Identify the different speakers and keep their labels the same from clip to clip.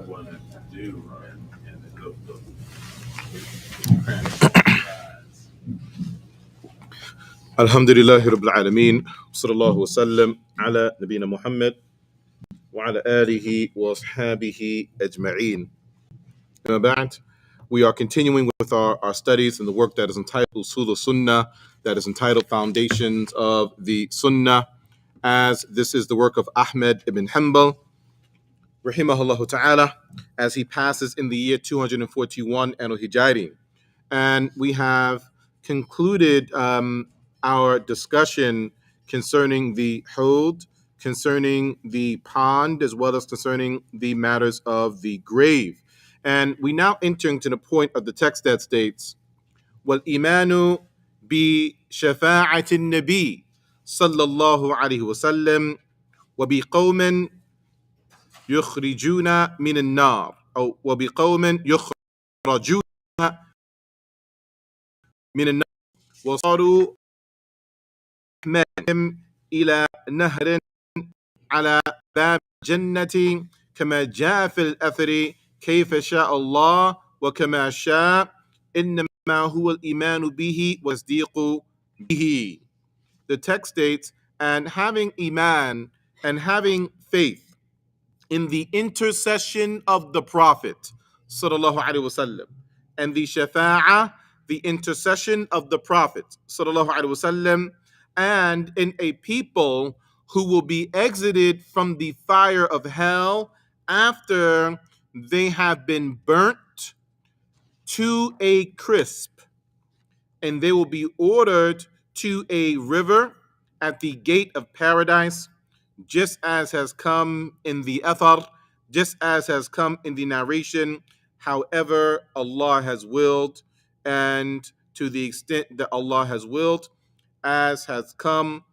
Speaker 1: wanted to do and the Alhamdulillah Rabbil Alameen. Sallallahu wasallam ala Nabina Muhammad wa ala alihi wa ashabihi ajma'een. We are continuing with our studies in the work that is entitled Usul Sunnah, that is entitled Foundations of the Sunnah, as this is the work of Ahmed ibn Hanbal, rahimahullah ta'ala, as he passes in the year 241 Anno Hijri. And we have concluded our discussion concerning the Hud, concerning the pond, as well as concerning the matters of the grave. And we now enter into the point of the text that states, وَالْإِيمَانُ بِشَفَاعَةِ النَّبِيِّ صلى الله عليه وسلم وبقوم يخرجون من النار أو وبقوم يخرجون من النار وصاروا أحمالهم إلى نهر على باب الجنة كما جاء في الأثر كيف شاء الله وكما شاء إنما هو الإيمان به والتصديق به. The text states, and having iman and having faith in the intercession of the Prophet sallallahu alaihi wasallam, and the shafa'ah, the intercession of the Prophet sallallahu alaihi wasallam, and in a people who will be exited from the fire of hell after they have been burnt to a crisp, and they will be ordered to a river at the gate of paradise, just as has come in the athar, just as has come in the narration, however Allah has willed, and to the extent that Allah has willed, as has come,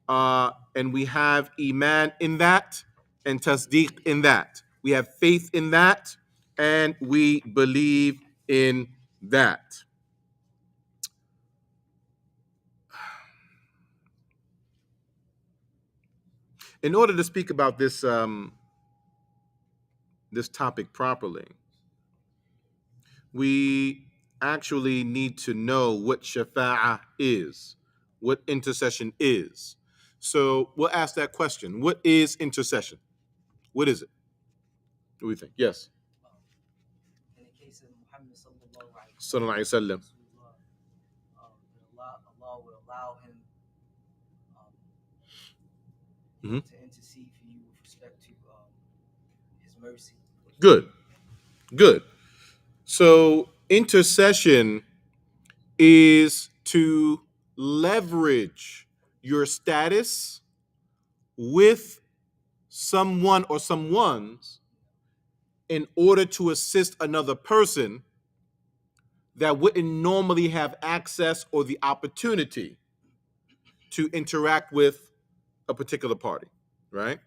Speaker 1: and we have iman in that, and tasdeeq in that. We have faith in that, and we believe in that. In order to speak about this this topic properly, we actually need to know what shafa'ah is, what intercession is. So we'll ask that question. What is intercession? What is it? What do we think? Yes.
Speaker 2: In the case of Muhammad
Speaker 1: Sallallahu Alaihi Wasallam.
Speaker 2: Allah will allow him
Speaker 1: Mhm.
Speaker 2: to intercede for you with respect to his mercy.
Speaker 1: Good. So intercession is to leverage your status with someone or someone's in order to assist another person that wouldn't normally have access or the opportunity to interact with a particular party, right?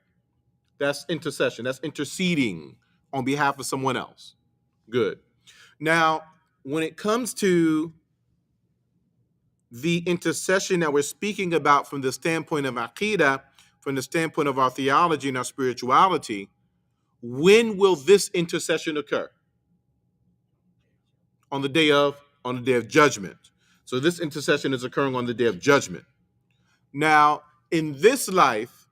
Speaker 1: That's intercession. That's interceding on behalf of someone else. Good. Now, when it comes to the intercession that we're speaking about from the standpoint of Aqidah, from the standpoint of our theology and our spirituality, when will this intercession occur? On the day of judgment. So this intercession is occurring on the day of judgment. Now, in this life,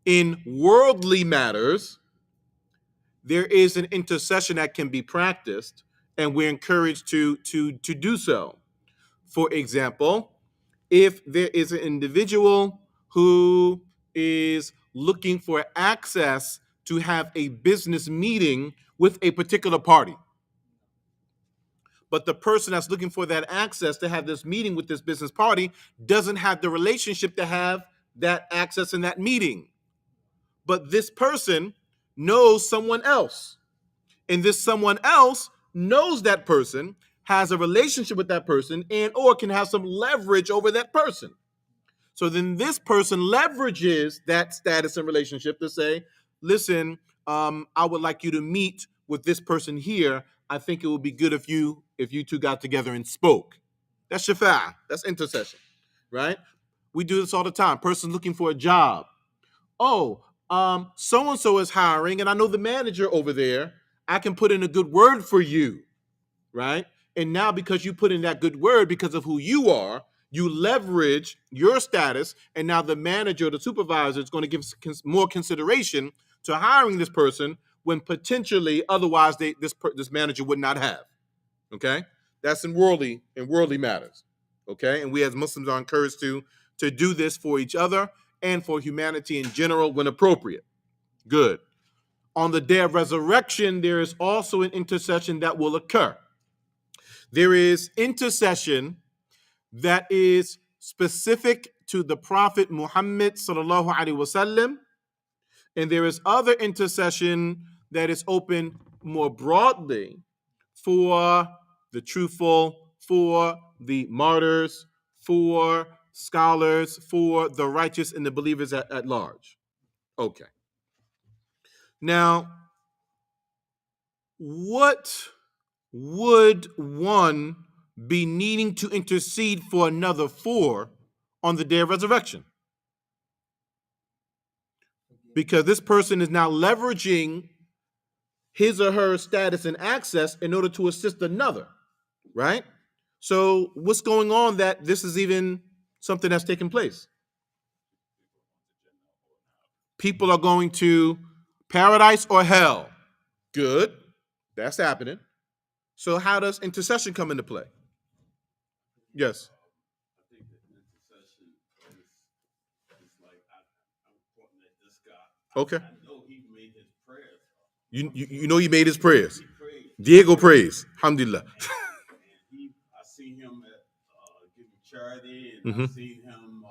Speaker 1: in worldly matters, there is an intercession that can be practiced, and we're encouraged to do so. For example, if there is an individual who is looking for access to have a business meeting with a particular party, but the person that's looking for that access to have this meeting with this business party doesn't have the relationship to have that access in that meeting. But this person knows someone else, and this someone else knows that person, has a relationship with that person, and or can have some leverage over that person. So then this person leverages that status and relationship to say, listen, I would like you to meet with this person here. I think it would be good if you two got together and spoke. That's shafa'ah. That's intercession, right? We do this all the time. Person's looking for a job. Oh, so-and-so is hiring, and I know the manager over there. I can put in a good word for you, right? And now because you put in that good word because of who you are, you leverage your status, and now the manager, the supervisor is going to give more consideration to hiring this person when potentially otherwise this manager would not have. Okay, that's in worldly matters. Okay, and we as Muslims are encouraged to do this for each other and for humanity in general when appropriate. Good. On the day of resurrection, there is also an intercession that will occur. There is intercession that is specific to the Prophet Muhammad sallallahu alaihi wasallam, and there is other intercession that is open more broadly for the truthful, for the martyrs, for scholars, for the righteous and the believers at large. Okay. Now, what would one be needing to intercede for another for on the day of resurrection? Because this person is now leveraging his or her status and access in order to assist another, right? So what's going on that this is even something that's taking place? People are going to paradise or hell. Good. That's happening. So how does intercession come into play? Yes.
Speaker 3: I think that intercession is like I'm pointing at this guy.
Speaker 1: Okay.
Speaker 3: I know he made his prayers.
Speaker 1: You know he made his prayers.
Speaker 3: He prayed.
Speaker 1: Diego prays. Alhamdulillah.
Speaker 3: And I seen him at giving charity, and I seen him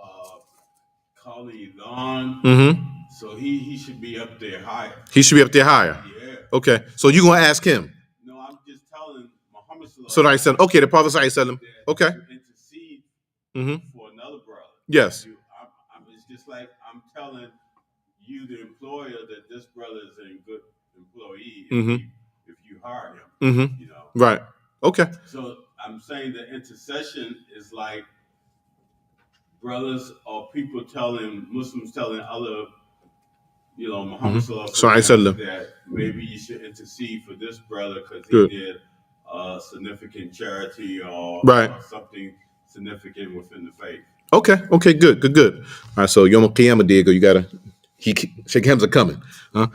Speaker 3: calling Elon.
Speaker 1: Mm-hmm.
Speaker 3: So he should be up there higher.
Speaker 1: He should be up there higher.
Speaker 3: Yeah.
Speaker 1: Okay. So you're gonna ask him.
Speaker 3: No, I'm just telling Muhammad
Speaker 1: So I said, okay, the Prophet sallallahu. Okay.
Speaker 3: Intercede for another brother.
Speaker 1: Yes.
Speaker 3: It's just like I'm telling you, the employer, that this brother is a good employee if you hire him. You know.
Speaker 1: Right. Okay.
Speaker 3: So I'm saying that intercession is like brothers or people telling Muslims telling other, Muhammad Sallallahu that maybe you should intercede for this brother because he did significant charity or something significant within the faith.
Speaker 1: Okay, good. All right, so Yom Qiyamah, Diego, you gotta Sheikh Hamza coming. Huh?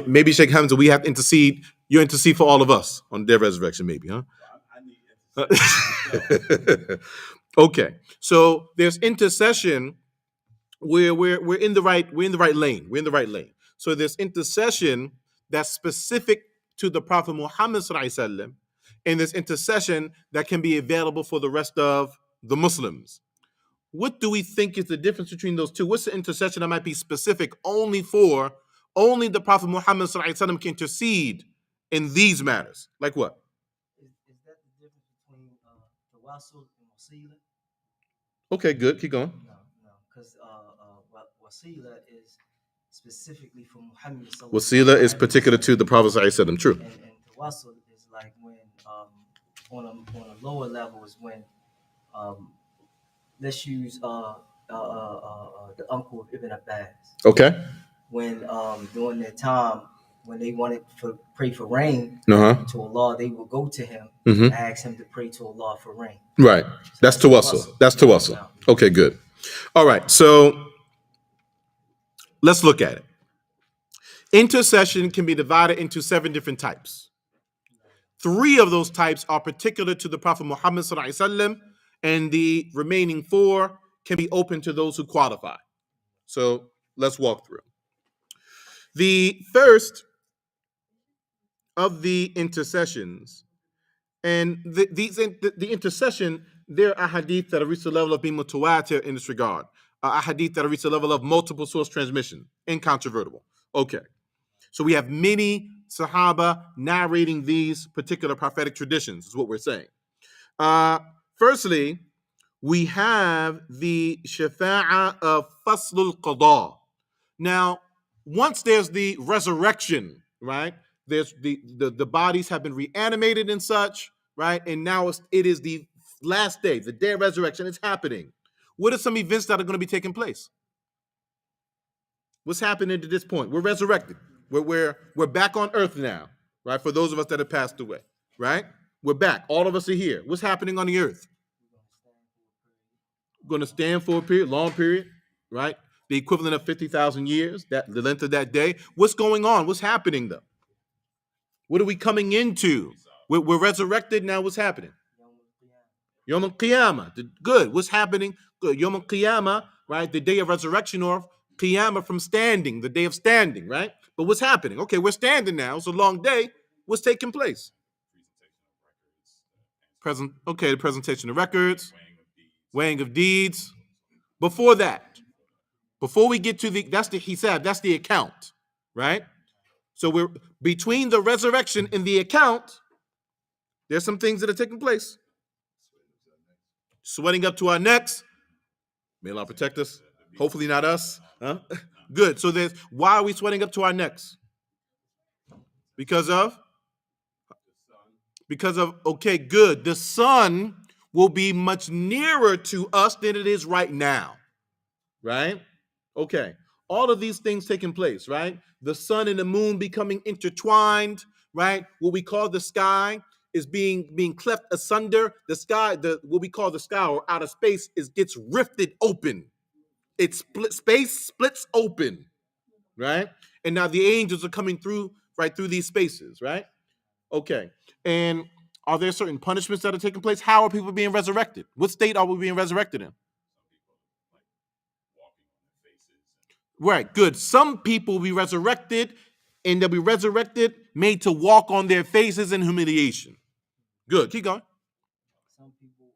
Speaker 1: Maybe Sheikh Hamza, we have to intercede. You intercede for all of us on their resurrection, maybe, huh?
Speaker 3: I need intercession.
Speaker 1: Okay, so there's intercession where we're in the right lane. We're in the right lane. So there's intercession that's specific to the Prophet Muhammad sallallahu alaihi wasallam, and there's intercession that can be available for the rest of the Muslims. What do we think is the difference between those two? What's the intercession that might be specific only the Prophet Muhammad sallallahu alaihi wasallam can intercede in these matters? Like what?
Speaker 2: Is that the difference between tawassul and wasila?
Speaker 1: Okay, good. Keep going.
Speaker 2: No, because wasila is specifically for Muhammad.
Speaker 1: Wasila is particular to the Prophet sallallahu alaihi wasallam. True.
Speaker 2: And tawassul is like when on a lower level is when let's use the uncle of Ibn Abbas.
Speaker 1: Okay.
Speaker 2: When during their time when they wanted to pray for rain to Allah, they would go to him and ask him to pray to Allah for rain.
Speaker 1: Right. That's tawassul. Okay, good. All right. So let's look at it. Intercession can be divided into 7 different types. 3 of those types are particular to the Prophet Muhammad sallallahu alaihi wasallam, and the remaining 4 can be open to those who qualify. So let's walk through. The first of the intercessions, and the intercession, there are hadith that have reached the level of being mutawatir in this regard. A hadith that have reached the level of multiple source transmission, incontrovertible. Okay. So we have many Sahaba narrating these particular prophetic traditions, is what we're saying. Firstly, we have the shafa'a of faslul qada. Now, once there's the resurrection, right? There's the bodies have been reanimated and such, right? And now it is the last day, the day of resurrection. It's happening. What are some events that are going to be taking place? What's happening to this point? We're resurrected. We're back on earth now, right? For those of us that have passed away, right? We're back. All of us are here. What's happening on the earth? Going to stand for a period, long period, right? The equivalent of 50,000 years, that the length of that day. What's going on? What's happening though? What are we coming into? We're resurrected now. What's happening? Yom al-Qiyamah. Good. What's happening? Good. Yom al-Qiyamah, right? The day of resurrection, or Qiyamah from standing, the day of standing, right? But what's happening? Okay, we're standing now. It's a long day. What's taking place? The presentation of records, weighing of deeds. Before that, before we get to that's the hisab, that's the account, right? So we're between the resurrection and the account, there's some things that are taking place. Sweating up to our necks. May Allah protect us. Hopefully not us. Huh? Good. So why are we sweating up to our necks? Because of, okay, good. The sun will be much nearer to us than it is right now. Right? Okay. All of these things taking place, right? The sun and the moon becoming intertwined, right? What we call the sky is being cleft asunder. The sky, what we call the sky or outer space, gets rifted open. Space splits open, right? And now the angels are coming through, right through these spaces, right? Okay. And are there certain punishments that are taking place? How are people being resurrected? What state are we being resurrected in? Right, good. Some people will be resurrected, and they'll be resurrected, made to walk on their faces in humiliation. Good, keep going.
Speaker 2: Some people,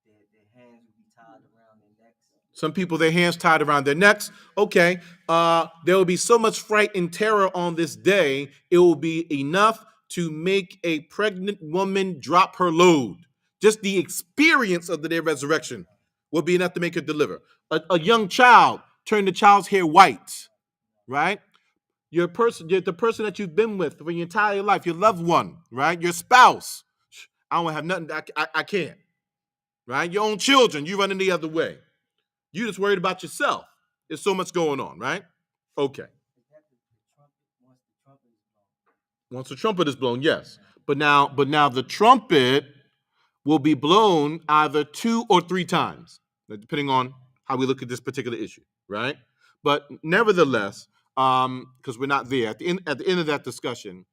Speaker 2: their hands will be tied around their necks.
Speaker 1: Some people, their hands tied around their necks. Okay, there will be so much fright and terror on this day, it will be enough to make a pregnant woman drop her load. Just the experience of the day of resurrection will be enough to make her deliver. A young child, turn the child's hair white, right? You're the person that you've been with for your entire life, your loved one, right? Your spouse. I don't have nothing. I can't, right? Your own children, you running the other way. You just worried about yourself. There's so much going on, right? Okay. Once the trumpet is blown, yes. But now the trumpet will be blown either 2 or 3 times, depending on how we look at this particular issue, right? But nevertheless, because we're not there, at the end of that discussion,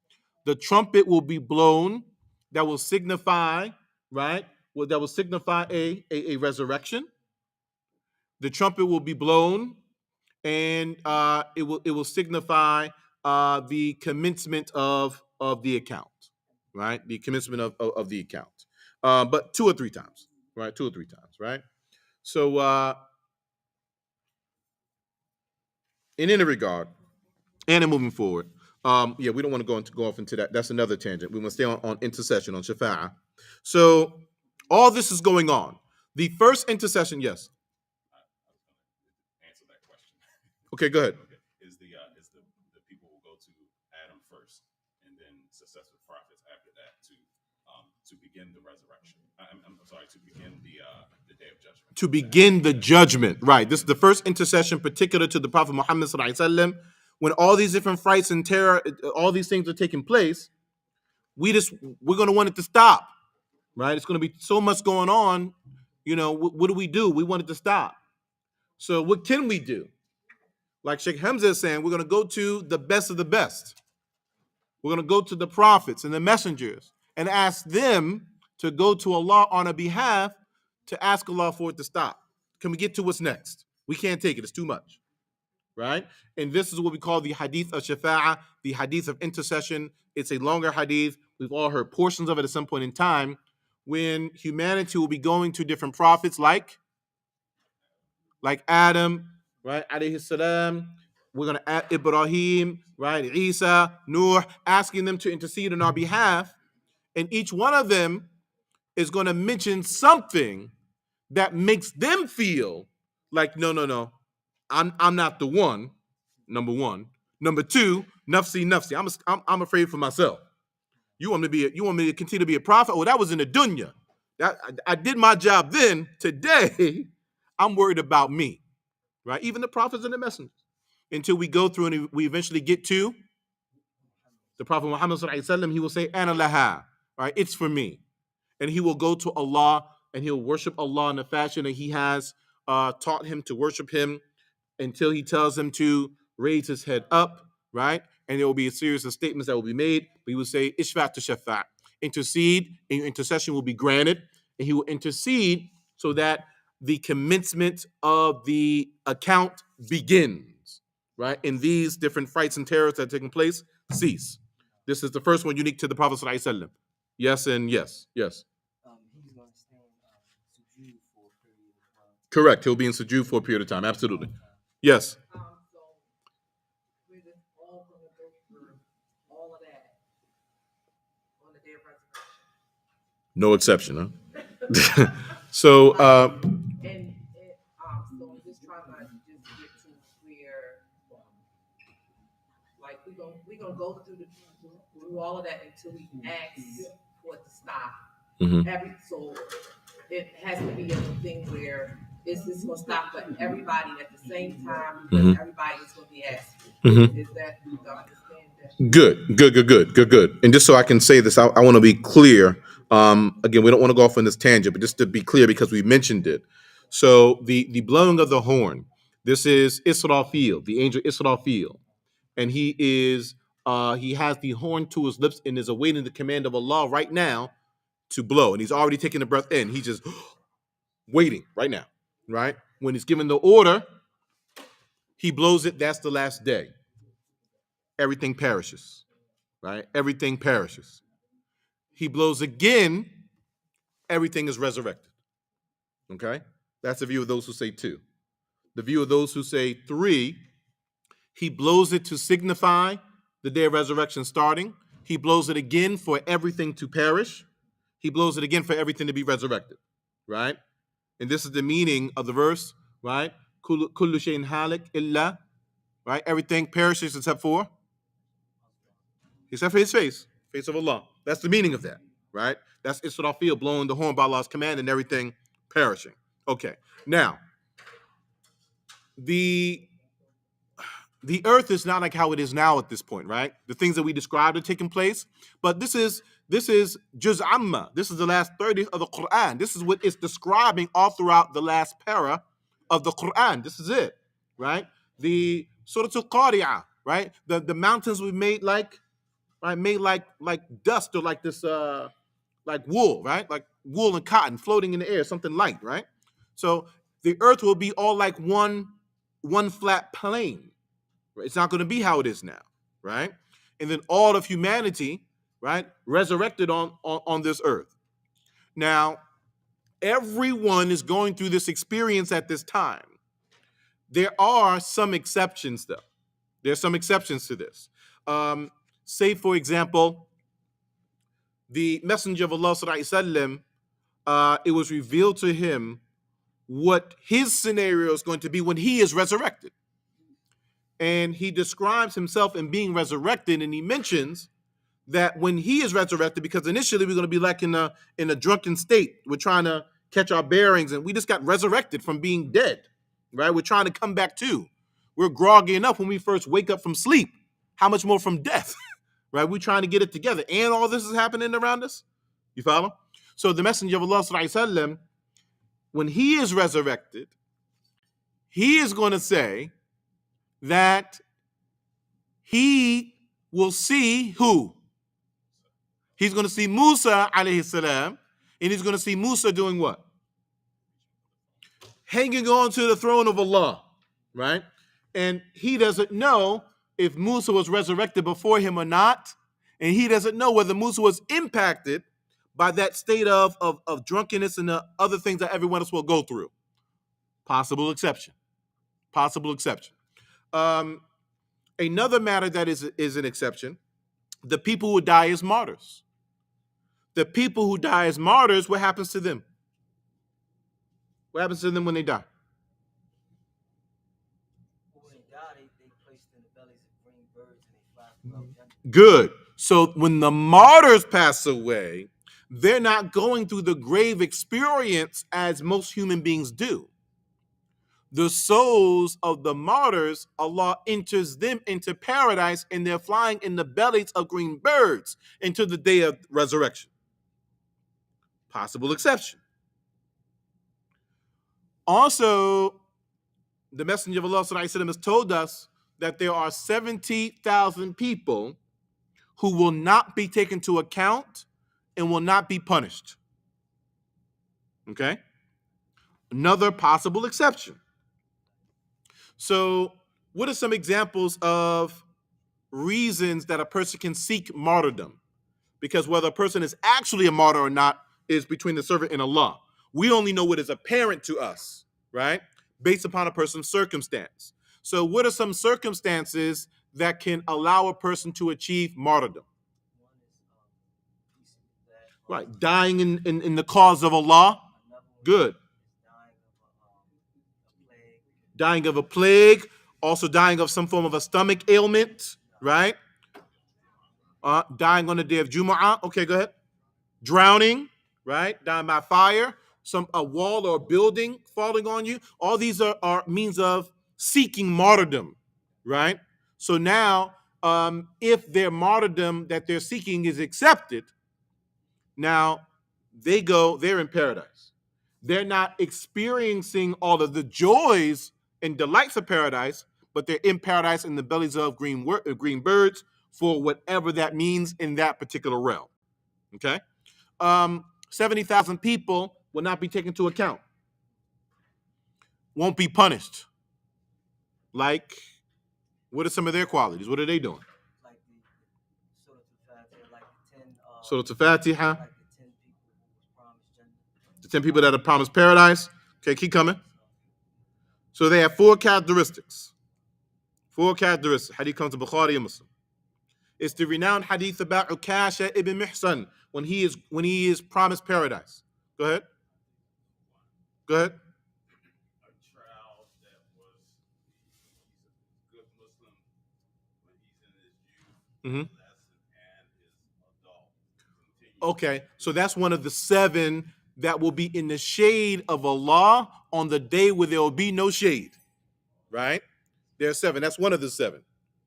Speaker 1: the trumpet will be blown. That will signify, right? Well, that will signify a resurrection. The trumpet will be blown, and it will signify the commencement of the account, right? The commencement of the account, but 2 or 3 times, right? 2 or 3 times, right? So, in any regard, and in moving forward, we don't want to go off into that. That's another tangent. We want to stay on intercession, on shafa'ah. So, all this is going on. The first intercession, yes.
Speaker 3: Answer that question.
Speaker 1: Okay, go ahead.
Speaker 3: Okay. Is the people will go to Adam first, and then successive prophets after that to begin the resurrection. I'm sorry, to begin the day of judgment.
Speaker 1: To begin the judgment, right? This is the first intercession particular to the Prophet Muhammad sallallahu alaihi wasallam. When all these different frights and terror, all these things are taking place, we're going to want it to stop, right? It's going to be so much going on. You know, what do? We want it to stop. So what can we do? Like Sheikh Hamza is saying, we're going to go to the best of the best. We're going to go to the prophets and the messengers and ask them to go to Allah on our behalf to ask Allah for it to stop. Can we get to what's next? We can't take it. It's too much. Right? And this is what we call the Hadith of Shafa'ah, the Hadith of Intercession. It's a longer Hadith. We've all heard portions of it at some point in time when humanity will be going to different prophets like Adam, right? Alayhi salam. We're going to add Ibrahim, right? Isa, Nuh, asking them to intercede on our behalf. And each one of them is going to mention something that makes them feel like, no. I'm not the one, number one. Number 2, nafsi. I'm afraid for myself. You want me to continue to be a prophet? Oh, that was in the dunya. I did my job then. Today, I'm worried about me, right? Even the prophets and the messengers. until we go through and we eventually get to the Prophet Muhammad sallallahu alaihi wasallam. He will say, "Ana laha," right? It's for me, and he will go to Allah and he'll worship Allah in the fashion that He has taught him to worship Him, until He tells him to raise his head up, right? And there will be a series of statements that will be made. He will say, "Ishfa' to shafa'," intercede, and your intercession will be granted, and He will intercede so that the commencement of the account begins, right? And these different fights and terrors that are taking place cease. This is the first one unique to the Prophet sallallahu alaihi wasallam. Yes and yes.
Speaker 2: He's going to stand sujood for a period of time.
Speaker 1: Correct. He'll be in sujood for a period of time. Absolutely. Yes.
Speaker 4: So we're just all going to go through all of that on the day of resurrection.
Speaker 1: No exception, huh? So,
Speaker 4: so I'm just trying to just get to where, like, we're gonna go through all of that until we ask for it to stop.
Speaker 1: mhm.
Speaker 4: So it has to be a thing where it's just gonna stop for everybody at the same time, because everybody is gonna be asking. Is that you understand that?
Speaker 1: Good. And just so I can say this, I want to be clear. Again, we don't want to go off on this tangent, but just to be clear, because we mentioned it. So the blowing of the horn, this is Israfil, the angel Israfil, and he has the horn to his lips and is awaiting the command of Allah right now to blow, and he's already taking the breath in. He's just waiting right now, right? When he's given the order, he blows it. That's the last day. Everything perishes, right? Everything perishes. He blows again, everything is resurrected. Okay? That's the view of those who say 2. The view of those who say 3, he blows it to signify the day of resurrection starting. He blows it again for everything to perish. He blows it again for everything to be resurrected, right? And this is the meaning of the verse, right? Kullu shay'in halik illa, right? Everything perishes except for His face of Allah. That's the meaning of that, right? That's Israfil blowing the horn by Allah's command and everything perishing. Okay, now, the earth is not like how it is now at this point, right? The things that we described are taking place, but this is Juz Amma. This is the last 30 of the Quran. This is what it's describing all throughout the last para of the Quran. This is it, right? The Surah Al-Qari'ah, right? The mountains we made like dust, or like this like wool, right? Like wool and cotton floating in the air, something light, right? So the earth will be all like one flat plane. Right? It's not going to be how it is now, right? And then all of humanity, right, resurrected on this earth. Now, everyone is going through this experience at this time. There are some exceptions, though. There are some exceptions to this. Say, for example, the Messenger of Allah sallallahu alaihi wasallam, it was revealed to him what his scenario is going to be when he is resurrected. And he describes himself in being resurrected, and he mentions that when he is resurrected, because initially we're going to be like in a drunken state. We're trying to catch our bearings, and we just got resurrected from being dead, right? We're trying to come back to. We're groggy enough when we first wake up from sleep. How much more from death, right? We're trying to get it together, and all this is happening around us. You follow? So the Messenger of Allah sallallahu alaihi wasallam, when he is resurrected, he is going to say that he will see who? He's going to see Musa alayhi salam, and he's going to see Musa doing what? Hanging on to the throne of Allah, right? And he doesn't know if Musa was resurrected before him or not, and he doesn't know whether Musa was impacted by that state of drunkenness and the other things that everyone else will go through. Possible exception. Another matter that is an exception, the people who die as martyrs. The people who die as martyrs, what happens to them? What happens to them when they die?
Speaker 2: When they die, they placed in the bellies of green birds and they fly throughout Jannah.
Speaker 1: Good. So when the martyrs pass away, they're not going through the grave experience as most human beings do. The souls of the martyrs, Allah enters them into paradise, and they're flying in the bellies of green birds into the day of resurrection. Possible exception. Also, the Messenger of Allah Sallallahu Alaihi Wasallam has told us that there are 70,000 people who will not be taken into account and will not be punished. Okay? Another possible exception. So, what are some examples of reasons that a person can seek martyrdom? Because whether a person is actually a martyr or not is between the servant and Allah. We only know what is apparent to us, right? Based upon a person's circumstance. So what are some circumstances that can allow a person to achieve martyrdom? Right, dying in the cause of Allah. Good. Dying of a plague, also dying of some form of a stomach ailment, right? Dying on the day of Jumu'ah. Okay, go ahead. Drowning, right? Dying by fire. A wall or a building falling on you. All these are means of seeking martyrdom, right? So now, if their martyrdom that they're seeking is accepted, now they're in paradise. They're not experiencing all of the joys and delights of paradise, but they're in paradise in the bellies of green birds for whatever that means in that particular realm. Okay? 70,000 people will not be taken into account. Won't be punished. Like, what are some of their qualities? What are they doing?
Speaker 2: Like
Speaker 1: Surah Al-Fatiha. The 10 people that are promised paradise. Okay, keep coming. So they have 4 characteristics. 4 characteristics. Hadith comes to Bukhari and Muslim. It's the renowned hadith about Ukasha ibn Mihsan when he is promised paradise. Go ahead. Go ahead.
Speaker 3: A child that was a good Muslim when he's in his youth, and his adult.
Speaker 1: Okay, so that's one of the 7 that will be in the shade of Allah on the day where there will be no shade, right? There are 7. That's one of the 7,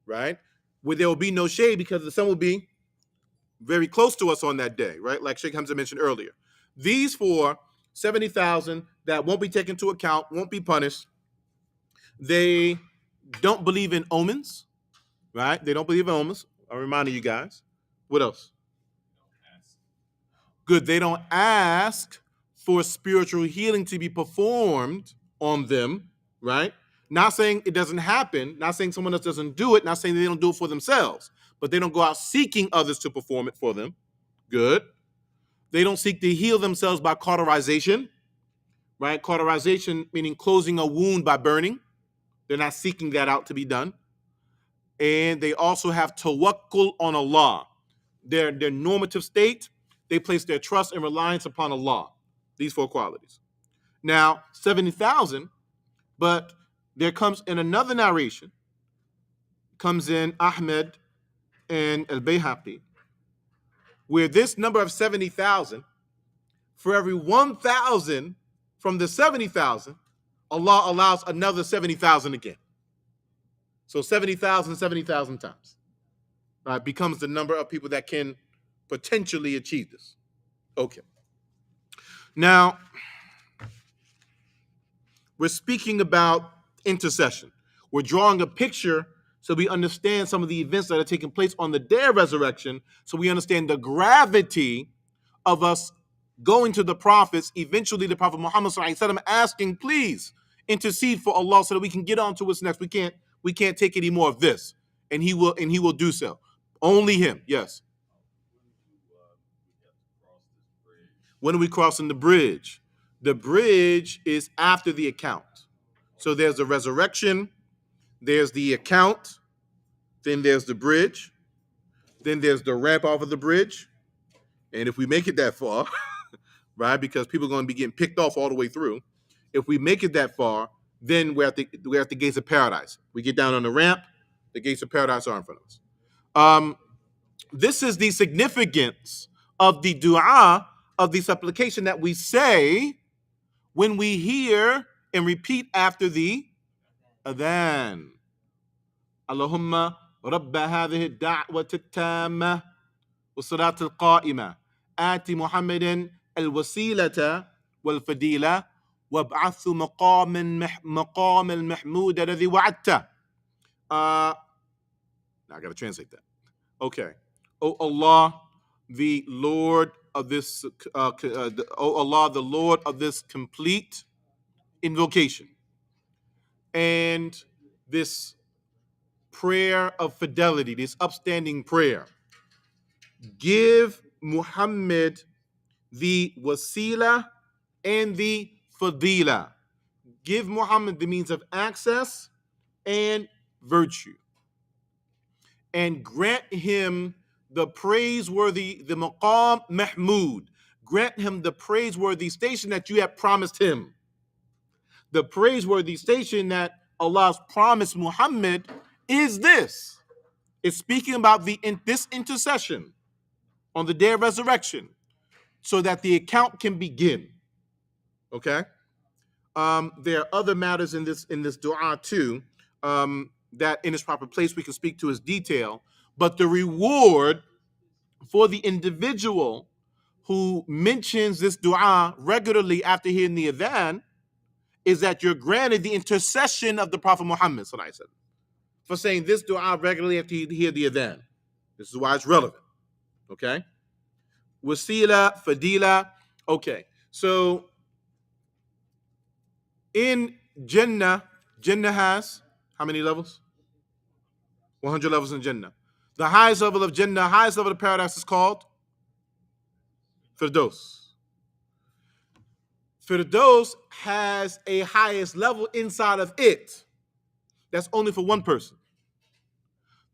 Speaker 1: right? Where there will be no shade because the sun will be very close to us on that day, right? Like Sheikh Hamza mentioned earlier. These 4, 70,000 that won't be taken into account, won't be punished. They don't believe in omens, right? They don't believe in omens. I'm reminding you guys. What else? Good. They don't ask for spiritual healing to be performed on them, right? Not saying it doesn't happen, not saying someone else doesn't do it, not saying they don't do it for themselves, but they don't go out seeking others to perform it for them. Good. They don't seek to heal themselves by cauterization, right? Cauterization meaning closing a wound by burning. They're not seeking that out to be done. And they also have tawakkul on Allah. Their normative state, they place their trust and reliance upon Allah. These 4 qualities. Now, 70,000, but there comes in another narration, comes in Ahmed and Al-Bayhaqi, where this number of 70,000, for every 1,000 from the 70,000, Allah allows another 70,000 again. So 70,000, 70,000 times. Becomes the number of people that can potentially achieve this. Okay. Now, we're speaking about intercession. We're drawing a picture so we understand some of the events that are taking place on the day of resurrection, so we understand the gravity of us going to the prophets, eventually the Prophet Muhammad SAW, asking, please intercede for Allah so that we can get on to what's next. We can't take any more of this. And he will do so. Only him, yes. When are we crossing the bridge? The bridge is after the account. So there's the resurrection, there's the account, then there's the bridge, then there's the ramp off of the bridge. And if we make it that far, right, because people are going to be getting picked off all the way through. If we make it that far, then we're at the gates of paradise. We get down on the ramp, the gates of paradise are in front of us. This is the significance of the dua, of the supplication that we say when we hear and repeat after the adhan. Allahumma rabba hadhihi ad-da'wati at-tamma was-salati al-qa'imah ati Muhammadan al-wasilata wal-fadila wab'athu maqam al-mahmud alladhi wa'adta. Now I got to translate that. Okay. O Allah, the Lord of this, O Allah, the Lord of this complete invocation and this prayer of fidelity, this upstanding prayer. Give Muhammad the wasila and the fadila. Give Muhammad the means of access and virtue. And grant him the praiseworthy, the maqam mahmud. Grant him the praiseworthy station that you have promised him. The praiseworthy station that Allah's promised Muhammad is this. It's speaking about this intercession on the day of resurrection so that the account can begin. Okay? There are other matters in this dua too that in its proper place we can speak to as detail, but the reward for the individual who mentions this dua regularly after hearing the adhan is that you're granted the intercession of the Prophet Muhammad for saying this dua regularly after you hear the adhan. This is why it's relevant. Okay? Wasila, fadila. Okay. So in Jannah has how many levels? 100 levels in Jannah. The highest level of Jannah, highest level of paradise is called Firdaus. Firdaus has a highest level inside of it. That's only for one person.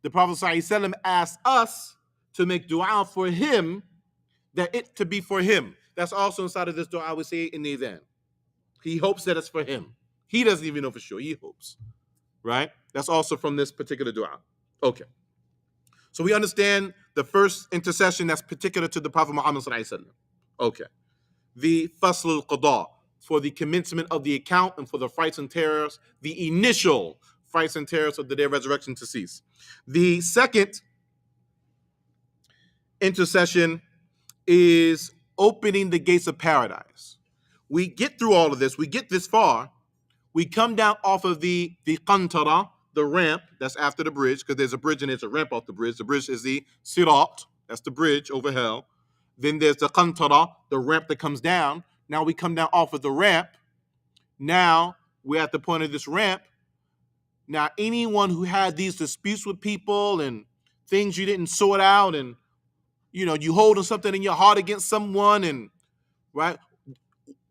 Speaker 1: The Prophet ﷺ asked us to make dua for him, that it to be for him. That's also inside of this dua we say in the adhan. He hopes that it's for him. He doesn't even know for sure. He hopes. Right? That's also from this particular dua. Okay. So we understand the first intercession that's particular to the Prophet Muhammad ﷺ. Okay. The Fasl al-Qada, for the commencement of the account and for the frights and terrors, the initial frights and terrors of the day of resurrection to cease. The second intercession is opening the gates of paradise. We get through all of this. We get this far. We come down off of the qantara, the ramp that's after the bridge, because there's a bridge and there's a ramp off the bridge. The bridge is the sirat, that's the bridge over hell. Then there's the qantara, the ramp that comes down. Now we come down off of the ramp. Now we're at the point of this ramp. Now anyone who had these disputes with people and things you didn't sort out, and you holding something in your heart against someone, and right,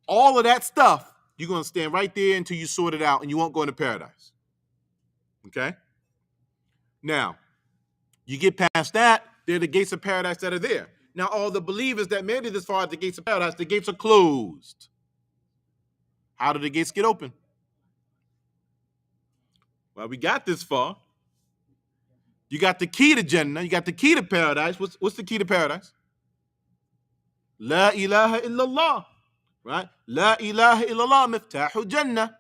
Speaker 1: all of that stuff, you're going to stand right there until you sort it out, and you won't go into paradise. Okay? Now, you get past that, there are the gates of paradise that are there. Now, all the believers that made it as far as the gates of paradise, the gates are closed. How do the gates get open? Well, we got this far. You got the key to Jannah. You got the key to paradise. What's the key to paradise? La ilaha illallah. Right? La ilaha illallah miftahu Jannah.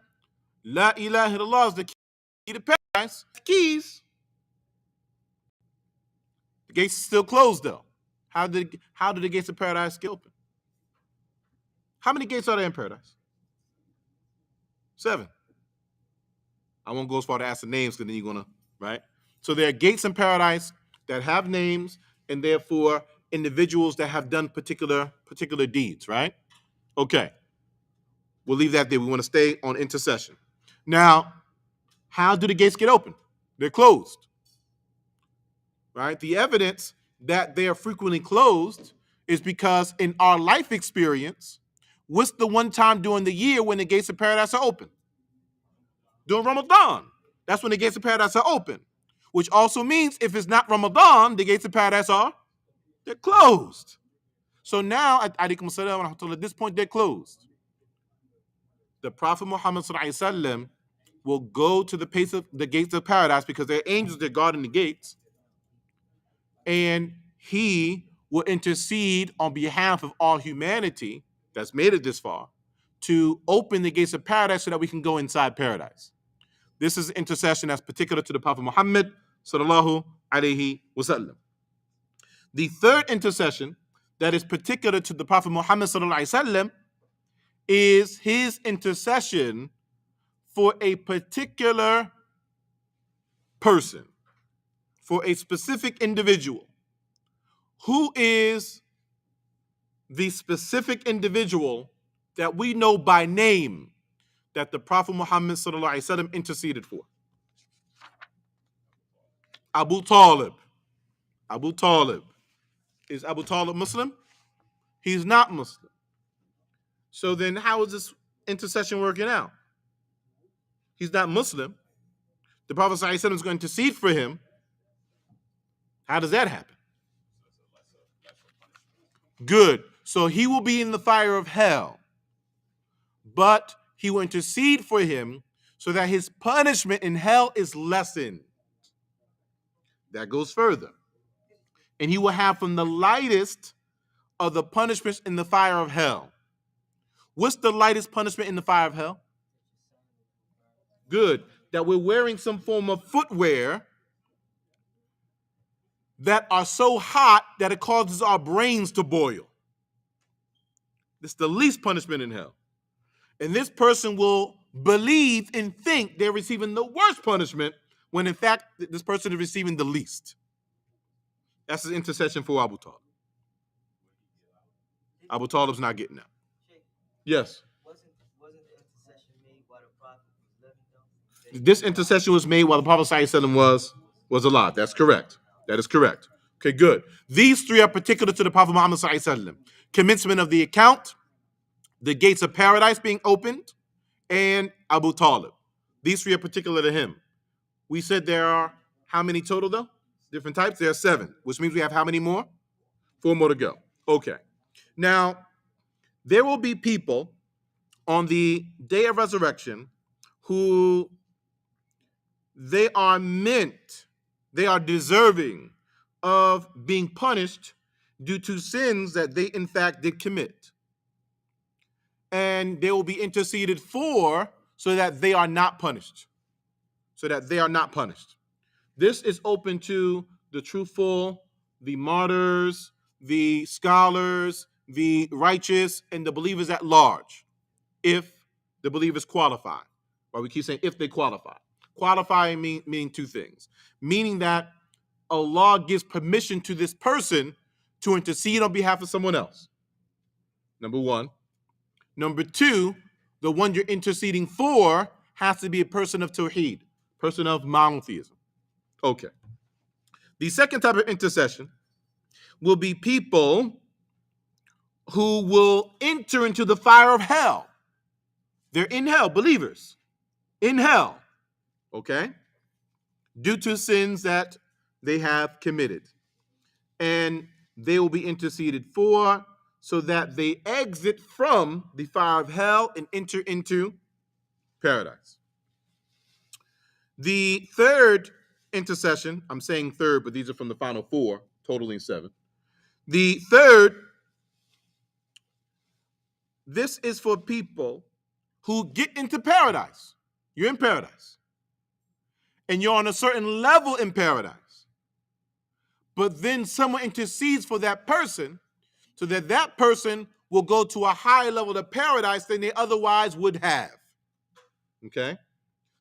Speaker 1: La ilaha illallah is the key to paradise. The keys. The gates are still closed though. How did the gates of paradise get open? How many gates are there in paradise? 7. I won't go as far to ask the names because then you're gonna, right? So there are gates in paradise that have names, and therefore individuals that have done particular deeds, right? Okay. We'll leave that there. We want to stay on intercession. Now, how do the gates get open? They're closed. Right? The evidence that they are frequently closed is because in our life experience, what's the one time during the year when the gates of paradise are open? During Ramadan. That's when the gates of paradise are open. Which also means if it's not Ramadan, the gates of paradise they're closed. So now, at this point, they're closed. The Prophet Muhammad ﷺ will go to the gates of paradise because there are angels that guarding the gates, and he will intercede on behalf of all humanity that's made it this far to open the gates of paradise so that we can go inside paradise. This is intercession that's particular to the Prophet Muhammad sallallahu alaihi wasallam. The third intercession that is particular to the Prophet Muhammad sallallahu alaihi wasallam is his intercession for a particular person, for a specific individual. Who is the specific individual that we know by name that the Prophet Muhammad sallallahu alaihi wasallam interceded for? Abu Talib. Abu Talib. Is Abu Talib Muslim? He's not Muslim. So then how is this intercession working out? He's not Muslim. The Prophet sallallahu alaihi wasallam is going to intercede for him. How does that happen? Good. So he will be in the fire of hell. But he will intercede for him so that his punishment in hell is lessened. That goes further. And he will have from the lightest of the punishments in the fire of hell. What's the lightest punishment in the fire of hell? Good. That we're wearing some form of footwear that are so hot that it causes our brains to boil. This is the least punishment in hell. And this person will believe and think they're receiving the worst punishment when in fact this person is receiving the least. That's his intercession for Abu Talib. Abu Talib's not getting out. Yes.
Speaker 2: Wasn't the intercession made while the Prophet was living though?
Speaker 1: This intercession was made while the Prophet ﷺ was alive. That's correct. That is correct. Okay, good. These three are particular to the Prophet Muhammad ﷺ. Commencement of the account, the gates of paradise being opened, and Abu Talib. These three are particular to him. We said there are how many total though? Different types? There are 7, which means we have how many more? 4 more to go. Okay. Now, there will be people on the day of resurrection who they are deserving of being punished due to sins that they in fact did commit. And they will be interceded for so that they are not punished. This is open to the truthful, the martyrs, the scholars, the righteous, and the believers at large, if the believers qualify. Or we keep saying if they qualify. Qualifying mean 2 things. Meaning that Allah gives permission to this person to intercede on behalf of someone else. Number 1. Number 2, the one you're interceding for has to be a person of Tawheed, person of monotheism. Okay. The second type of intercession will be people who will enter into the fire of hell. They're in hell, believers, in hell, okay, due to sins that they have committed. And they will be interceded for so that they exit from the fire of hell and enter into paradise. The third intercession, I'm saying third, but these are from the final 4, totaling 7. The third, this is for people who get into paradise. You're in paradise. And you're on a certain level in paradise. But then someone intercedes for that person so that that person will go to a higher level of paradise than they otherwise would have. Okay?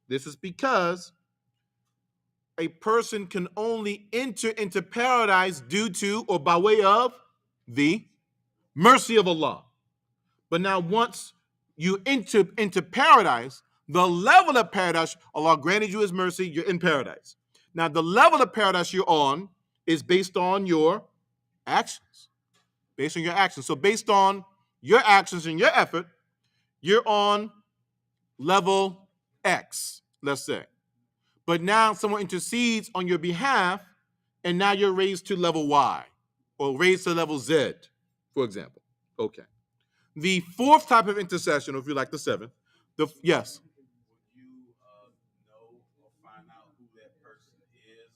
Speaker 1: This is because a person can only enter into paradise due to or by way of the mercy of Allah. But now once you enter into paradise, the level of paradise, Allah granted you His mercy, you're in paradise. Now the level of paradise you're on is based on your actions. Based on your actions. So based on your actions and your effort, you're on level X, let's say. But now someone intercedes on your behalf, and now you're raised to level Y, or raised to level Z, for example. Okay. The fourth type of intercession, or if you like the seventh, yes.
Speaker 3: Would you know or find out who that person is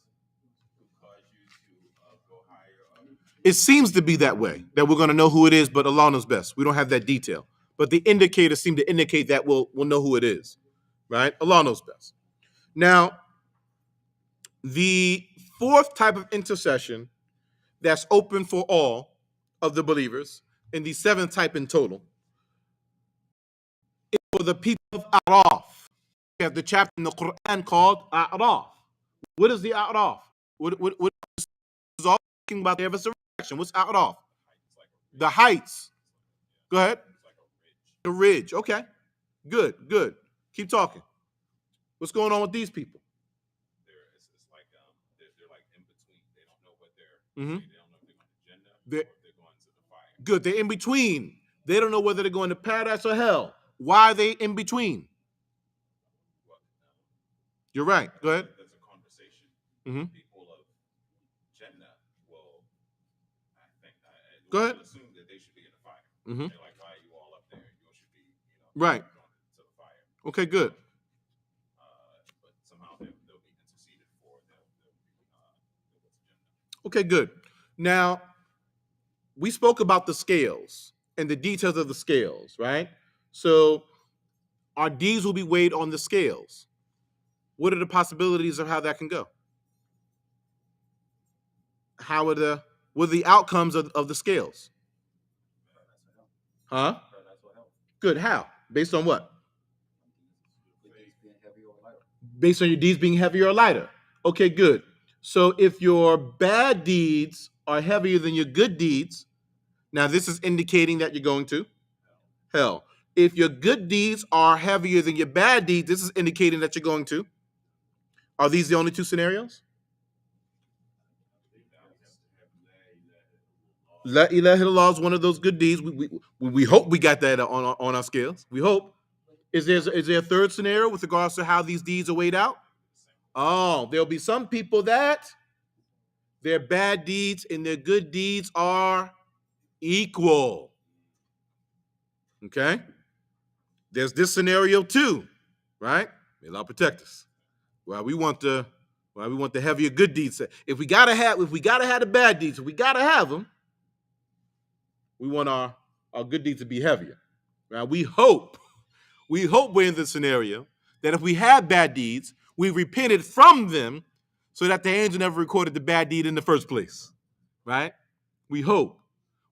Speaker 3: to cause you to go higher up?
Speaker 1: It seems to be that way, that we're going to know who it is, but Allah knows best. We don't have that detail. but the indicators seem to indicate that we'll know who it is, right? Allah knows best. Now, the fourth type of intercession that's open for all of the believers, and the seventh type in total, is for the people of A'raf. We have the chapter in the Quran called A'raf. What is the A'raf? What is all talking about the resurrection? What's A'raf? The heights. Go ahead. The ridge. Okay. Good. Keep talking. What's going on with these people?
Speaker 3: It's like they're like in between. They don't know what they don't know if they're going to Jannah or if they're going to the fire.
Speaker 1: Good. They're in between. They don't know whether they're going to paradise or hell. Why are they in between? You're right. Go ahead.
Speaker 3: There's a conversation. People of Jannah will, I think,
Speaker 1: go ahead.
Speaker 3: Assume that they should be in the fire. They're like, why are you all up there? You should be,
Speaker 1: right.
Speaker 3: Going to the fire.
Speaker 1: Okay, good.
Speaker 3: But somehow they'll be interceded for. They'll go to Jannah.
Speaker 1: Okay, good. Now, we spoke about the scales and the details of the scales, right? So our deeds will be weighed on the scales. What are the possibilities of how that can go? What are the outcomes of the scales? Huh? Good. How? Based on what? Based on your deeds being heavier or lighter. Okay, good. So if your bad deeds are heavier than your good deeds, now this is indicating that you're going to hell. If your good deeds are heavier than your bad deeds, this is indicating that you're going to. Are these the only two scenarios? La ilaha illallah is one of those good deeds. We hope we got that on our scales. We hope. Is there a third scenario with regards to how these deeds are weighed out? Oh, there'll be some people that their bad deeds and their good deeds are equal. Okay? There's this scenario too, right? May Allah protect us. Well, we want the heavier good deeds. If we gotta have the bad deeds, if we gotta have them, we want our good deeds to be heavier. Right? We hope we're in the scenario that if we have bad deeds, we repented from them so that the angel never recorded the bad deed in the first place. Right? We hope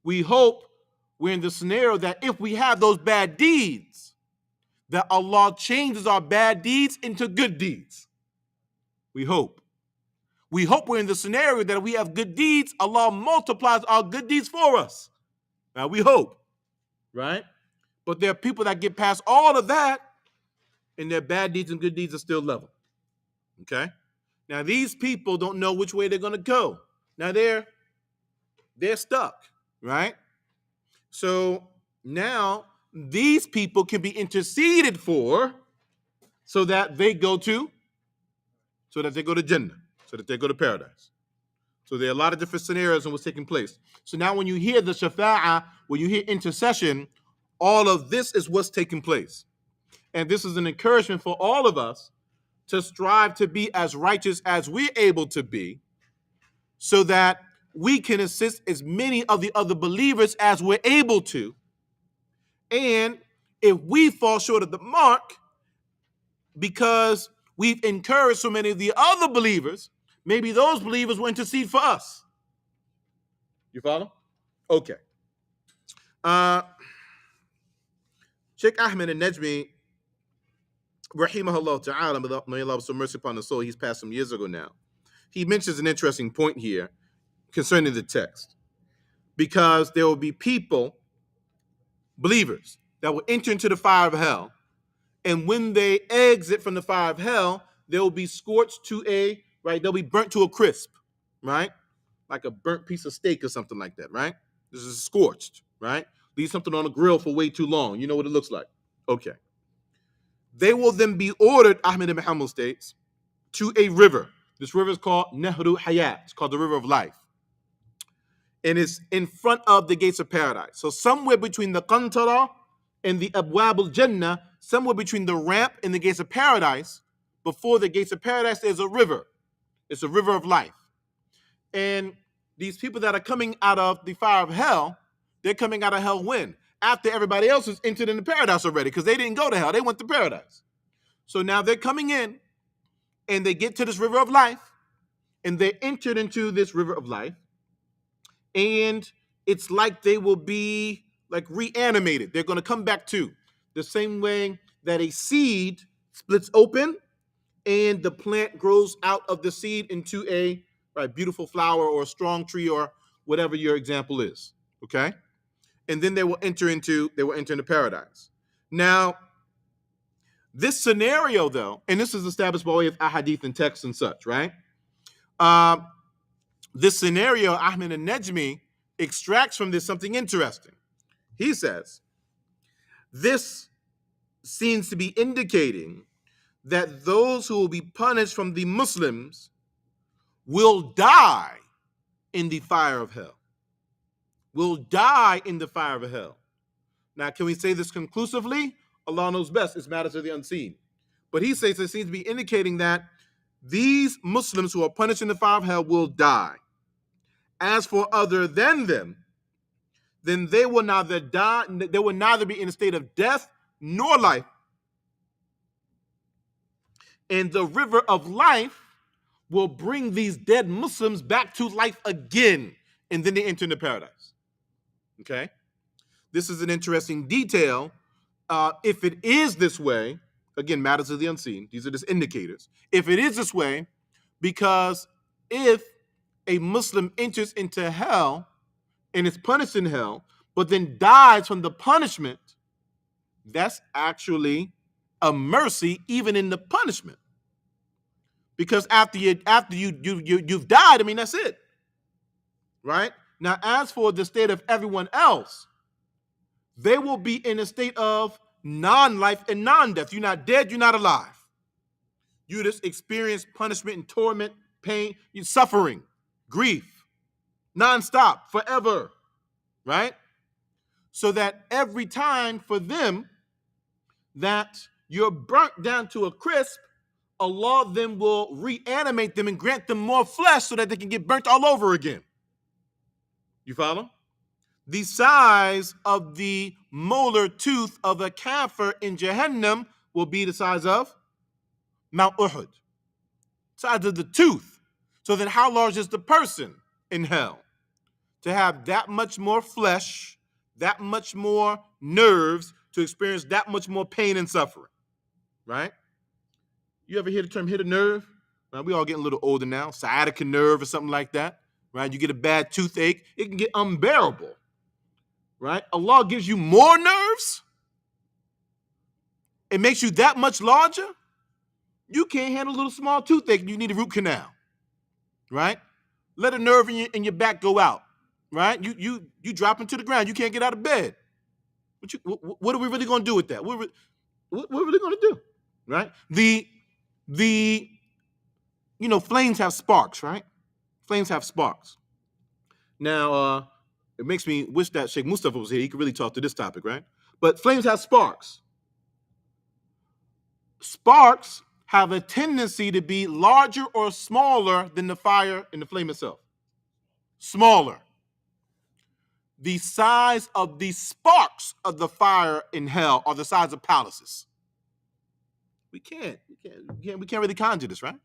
Speaker 1: we're in the scenario that if we have those bad deeds, that Allah changes our bad deeds into good deeds. We hope we're in the scenario that if we have good deeds, Allah multiplies our good deeds for us. Now we hope, right? But there are people that get past all of that and their bad deeds and good deeds are still level. Okay? Now these people don't know which way they're going to go. Now they're stuck, right? So now these people can be interceded for so that they go to Jannah, so that they go to paradise. So there are a lot of different scenarios in what's taking place. So now when you hear the shafa'ah, when you hear intercession, all of this is what's taking place. And this is an encouragement for all of us to strive to be as righteous as we're able to be so that we can assist as many of the other believers as we're able to. And if we fall short of the mark because we've encouraged so many of the other believers, maybe those believers will intercede for us. You follow? Okay. Sheikh Ahmed al-Najmi, rahimahullah ta'ala, may Allah have some mercy upon the soul, he's passed some years ago now. He mentions an interesting point here concerning the text. Because there will be people, believers, that will enter into the fire of hell, and when they exit from the fire of hell, they will be scorched they'll be burnt to a crisp, right? Like a burnt piece of steak or something like that, right? This is scorched, right? Leave something on a grill for way too long. You know what it looks like. Okay. They will then be ordered, Ahmed ibn Hanbal states, to a river. This river is called Nehru Hayat. It's called the river of life. And it's in front of the gates of paradise. So somewhere between the Qantara and the Abwab al-Jannah, somewhere between the ramp and the gates of paradise, before the gates of paradise, there's a river. It's a river of life. And these people that are coming out of the fire of hell, they're coming out of hell when? after everybody else has entered into paradise already, because they didn't go to hell. They went to paradise. So now they're coming in, and they get to this river of life, and they entered into this river of life, and it's like they will be like reanimated. They're going to come back to the same way that a seed splits open and the plant grows out of the seed into a beautiful flower or a strong tree or whatever your example is. Okay, and then they will enter into paradise. Now, this scenario, though, and this is established by way of Hadith and texts and such, right? This scenario, Ahmed al-Najmi extracts from this something interesting. He says, this seems to be indicating that those who will be punished from the Muslims will die in the fire of hell. Will die in the fire of hell. Now, can we say this conclusively? Allah knows best. It's matters of the unseen. But he says it seems to be indicating that these Muslims who are punished in the fire of hell will die. As for other than them, then they will neither die, they will neither be in a state of death nor life. And the river of life will bring these dead Muslims back to life again, and then they enter into paradise. Okay? This is an interesting detail. If it is this way, again, matters of the unseen. These are just indicators. If it is this way, because if a Muslim enters into hell and is punished in hell, but then dies from the punishment, that's actually a mercy even in the punishment. Because after you've died, I mean, that's it. Right? Now, as for the state of everyone else, they will be in a state of non-life and non-death. You're not dead, you're not alive. You just experience punishment and torment, pain, you're suffering, grief, nonstop, forever, right? So that every time for them that you're burnt down to a crisp, Allah then will reanimate them and grant them more flesh so that they can get burnt all over again. You follow? The size of the molar tooth of a kafir in Jahannam will be the size of Mount Uhud. Size of the tooth. So then how large is the person in hell? To have that much more flesh, that much more nerves, to experience that much more pain and suffering. Right? You ever hear the term hit a nerve? We all getting a little older now. Sciatica nerve or something like that. Right? You get a bad toothache, it can get unbearable. Right? Allah gives you more nerves. It makes you that much larger. You can't handle a little small toothache. You need a root canal. Right? Let a nerve in your back go out. Right? You drop into the ground. You can't get out of bed. What are we really going to do with that? What are we really going to do? Right? The flames have sparks, right? Flames have sparks. Now, it makes me wish that Sheikh Mustafa was here. He could really talk to this topic, right? But flames have sparks. Sparks have a tendency to be larger or smaller than the fire and the flame itself. Smaller. The size of the sparks of the fire in hell are the size of palaces. We can't really conjure this, right?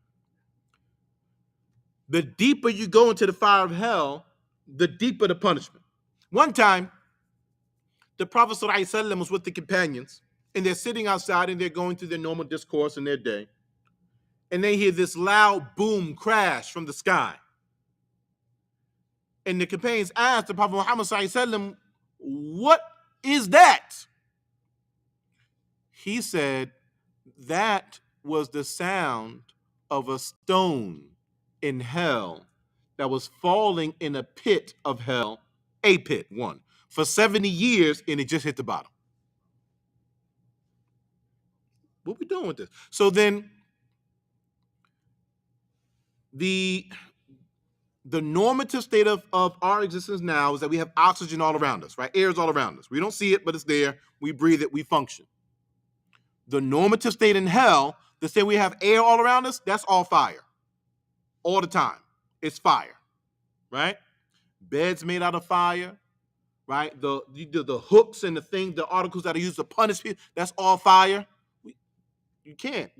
Speaker 1: The deeper you go into the fire of hell, the deeper the punishment. One time, the Prophet ﷺ was with the companions, and they're sitting outside, and they're going through their normal discourse in their day, and they hear this loud boom crash from the sky. And the companions asked the Prophet Muhammad ﷺ, "What is that?" He said, "That was the sound of a stone in hell that was falling in a pit of hell, a pit, one, for 70 years, and it just hit the bottom." What are we doing with this? So then the normative state of our existence now is that we have oxygen all around us, right? Air is all around us. We don't see it, but it's there. We breathe it. We function. The normative state in hell, to say we have air all around us, that's all fire. All the time. It's fire, right? Beds made out of fire. right? The hooks and the articles that are used to punish people, that's all fire. You can't.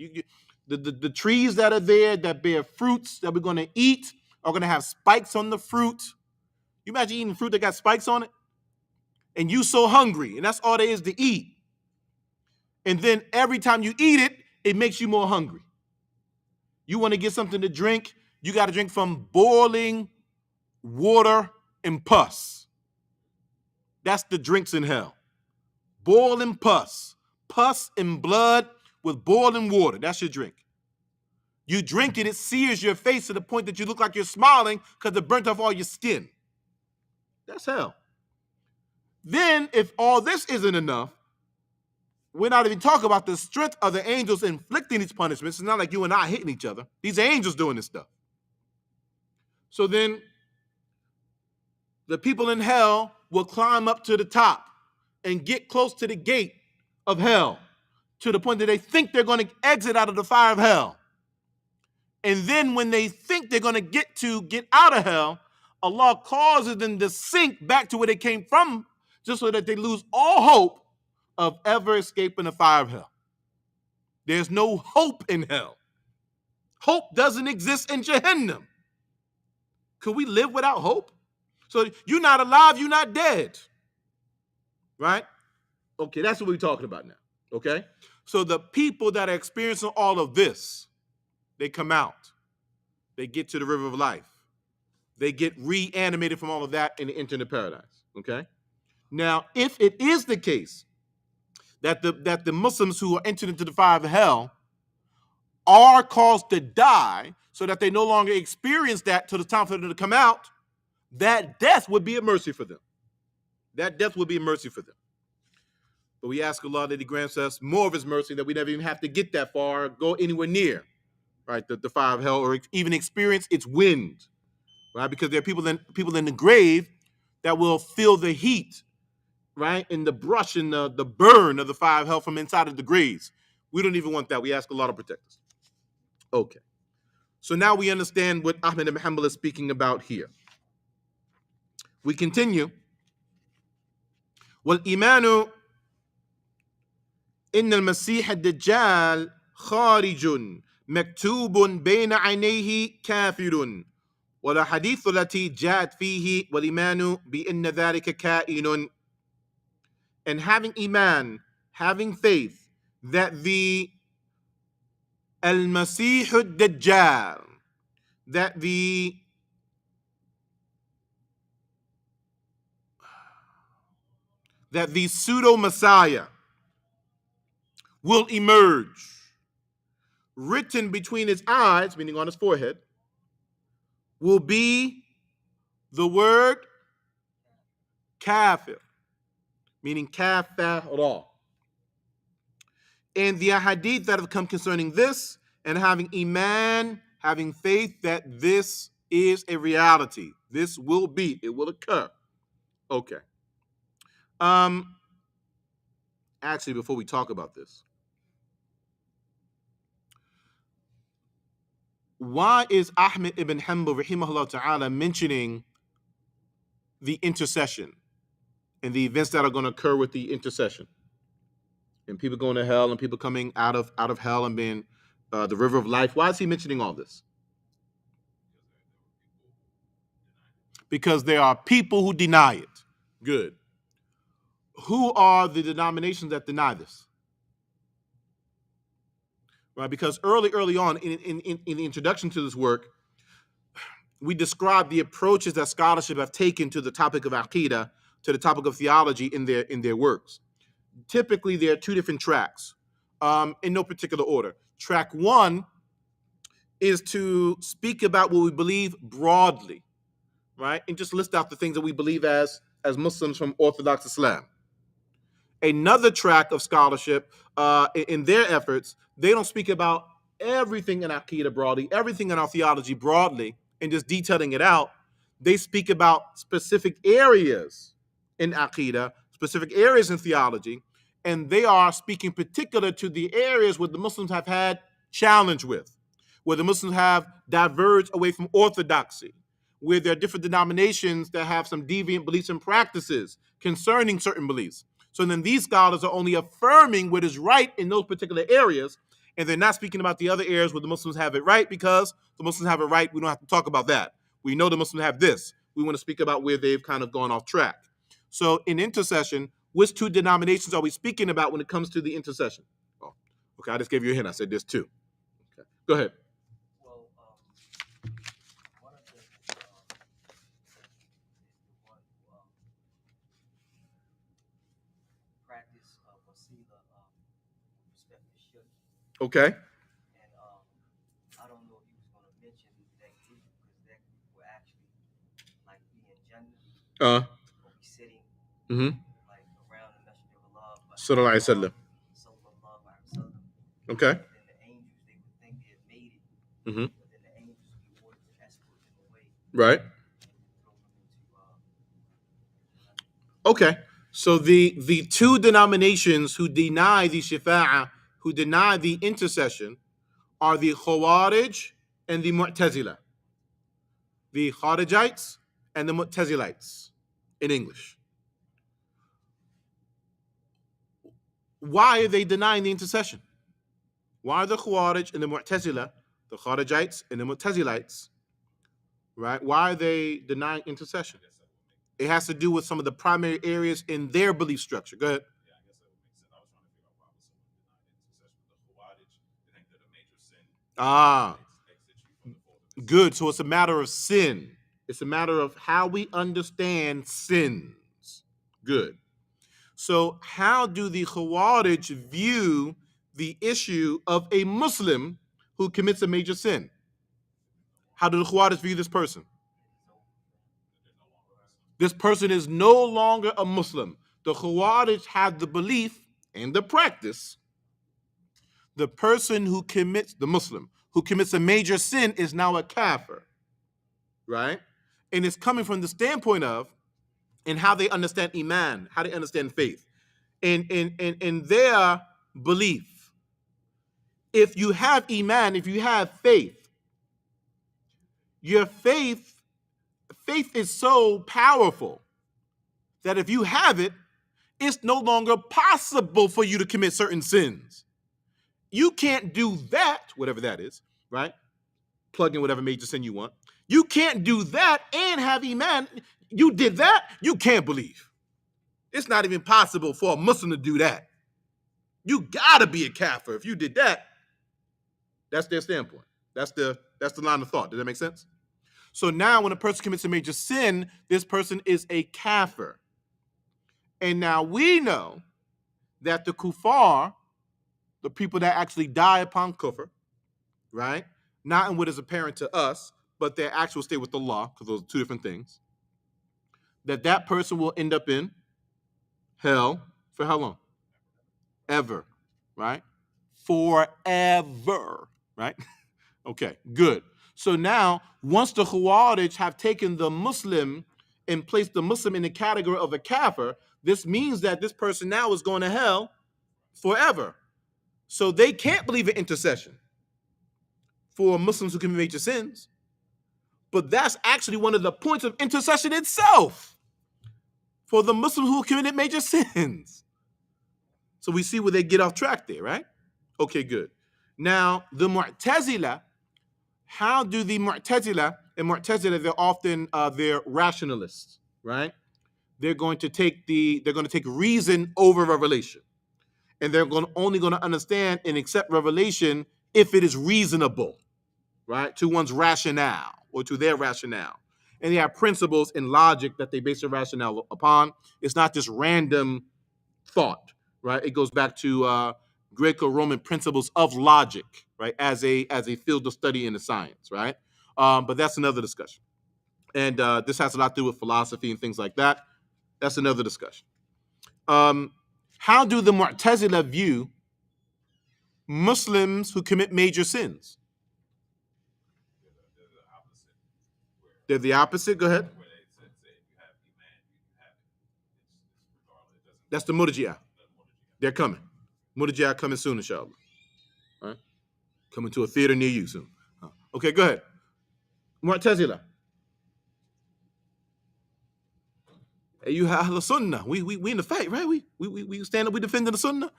Speaker 1: The trees that are there that bear fruits that we're going to eat are going to have spikes on the fruit. You imagine eating fruit that got spikes on it? And you so hungry, and that's all there is to eat. And then every time you eat it, it makes you more hungry. You want to get something to drink, you got to drink from boiling water and pus. That's the drinks in hell. Boiling pus. Pus and blood with boiling water. That's your drink. You drink it, it sears your face to the point that you look like you're smiling because it burnt off all your skin. That's hell. Then, if all this isn't enough, we're not even talking about the strength of the angels inflicting these punishments. It's not like you and I hitting each other. These are angels doing this stuff. So then, the people in hell will climb up to the top and get close to the gate of hell to the point that they think they're going to exit out of the fire of hell. And then when they think they're going to get out of hell, Allah causes them to sink back to where they came from, just so that they lose all hope of ever escaping the fire of hell. There's no hope in hell. Hope doesn't exist in Jahannam. Could we live without hope? So you're not alive, you're not dead. Right? Okay, that's what we're talking about now. Okay? So the people that are experiencing all of this, they come out. They get to the river of life. They get reanimated from all of that and enter into paradise. Okay? Now, if it is the case that the Muslims who are entered into the fire of hell are caused to die so that they no longer experience that till the time for them to come out, that death would be a mercy for them. That death would be a mercy for them. But we ask Allah that He grants us more of His mercy, that we never even have to get that far, go anywhere near, right, the fire of hell, or even experience its wind, right? Because there are people in the grave that will feel the heat, right, and the brush and the burn of the fire of hell from inside of the graves. We don't even want that. We ask Allah to protect us. Okay. So now we understand what Ahmed ibn Hanbal is speaking about here. We continue. وَالْإِيمَانُ إِنَّ الْمَسِيحَ الدَّجَّالِ خَارِجٌ مَكْتُوبٌ بَيْنَ عَيْنَيْهِ كَافِرٌ وَالْحَدِيثُ الَّتِي جَاءَتْ فِيهِ وَالْإِيمَانُ بِإِنَّ ذَلِكَ كَائِنٌ. And having iman, having faith, that the al-Masih ad-Dajjal, that the pseudo-Messiah will emerge, written between his eyes, meaning on his forehead, will be the word kafir, meaning kafara. And the hadith that have come concerning this, and having iman, having faith that this is a reality. This will be, it will occur. Okay. Actually, before we talk about this, why is Ahmed ibn Hanbal rahimahullah ta'ala mentioning the intercession and the events that are going to occur with the intercession, and people going to hell and people coming out of hell and being the river of life? Why is he mentioning all this? Because there are people who deny it. Good. Who are the denominations that deny this? Right, because early on in the introduction to this work, we described the approaches that scholarship have taken to the topic of Aqidah, to the topic of theology in their works. Typically, there are two different tracks, in no particular order. Track one is to speak about what we believe broadly, right, and just list out the things that we believe as Muslims from Orthodox Islam. Another track of scholarship, in their efforts, they don't speak about everything in Aqidah broadly, everything in our theology broadly, and just detailing it out. They speak about specific areas in Aqidah, specific areas in theology, and they are speaking particular to the areas where the Muslims have had challenge with, where the Muslims have diverged away from orthodoxy, where there are different denominations that have some deviant beliefs and practices concerning certain beliefs. So then these scholars are only affirming what is right in those particular areas, and they're not speaking about the other areas where the Muslims have it right, because the Muslims have it right. We don't have to talk about that. We know the Muslims have this. We want to speak about where they've kind of gone off track. So in intercession, which two denominations are we speaking about when it comes to the intercession? Oh, okay, I just gave you a hint. I said there's two. Okay, go ahead.
Speaker 2: Well, one of them is the one who practice wasila with respect to shirk.
Speaker 1: Okay.
Speaker 2: And I don't know if he was going to mention that group, because that group will actually like be in Jannah. Will be sitting like around the Messenger of Allah.
Speaker 1: Sallallahu alaihi wasallam. Okay.
Speaker 2: And then the angels, they would think they had made it. But then the angels would be ordered to escort them away.
Speaker 1: Right. Okay. So the two denominations who deny the shafa'ah, who deny the intercession, are the Khawarij and the Mu'tazila. The Kharijites and the Mu'tazilites in English. Why are they denying the intercession? Why are the Khawarij and the Mu'tazila, the Kharijites and the Mu'tazilites, right? Why are they denying intercession? It has to do with some of the primary areas in their belief structure. Go ahead.
Speaker 3: Yeah, I guess that would make sense. I was trying to figure out why would someone deny the intercession with the Khawarij. They think that a major sin.
Speaker 1: Good. So it's a matter of sin. It's a matter of how we understand sins. Good. So how do the Khawarij view the issue of a Muslim who commits a major sin? How do the Khawarij view this person? This person is no longer a Muslim. The Khawarij have the belief and the practice. The person who commits, the Muslim, who commits a major sin is now a kafir, right? And it's coming from the standpoint of, and how they understand iman, how they understand faith. In their belief, if you have iman, if you have faith, your faith is so powerful that if you have it, it's no longer possible for you to commit certain sins. You can't do that, whatever that is, right? Plug in whatever major sin you want. You can't do that and have iman. You did that, you can't believe. It's not even possible for a Muslim to do that. You gotta be a kafir if you did that. That's their standpoint. That's the line of thought. Does that make sense? So now when a person commits a major sin, this person is a kafir. And now we know that the kuffar, the people that actually die upon kufr, right? Not in what is apparent to us, but their actual state with Allah, because those are two different things, that person will end up in hell for how long? Ever, right? Forever, right? Okay, good. So now, once the Khawarij have taken the Muslim and placed the Muslim in the category of a kafir, this means that this person now is going to hell forever. So they can't believe in intercession for Muslims who commit major sins. But that's actually one of the points of intercession itself for the Muslims who committed major sins. So we see where they get off track there, right? Okay, good. Now, the Mu'tazila, how do the Mu'tazila, and Mu'tazila, they're often they're rationalists, right? They're going to take reason over revelation. And they're only going to understand and accept revelation if it is reasonable, right? To one's rationale or to their rationale. And they have principles and logic that they base their rationale upon. It's not just random thought, right? It goes back to Greco-Roman principles of logic, right? As a field of study in the science, right? But that's another discussion. And this has a lot to do with philosophy and things like that. That's another discussion. How do the Mu'tazila view Muslims who commit major sins? They're the opposite. Go ahead. That's the Murji'ah. They're coming. Murji'ah coming soon, inshallah. All right? Coming to a theater near you soon. Okay, go ahead. Mu'tazila. Hey, you have the Sunnah. We in the fight, right? We stand up, we defend the Sunnah.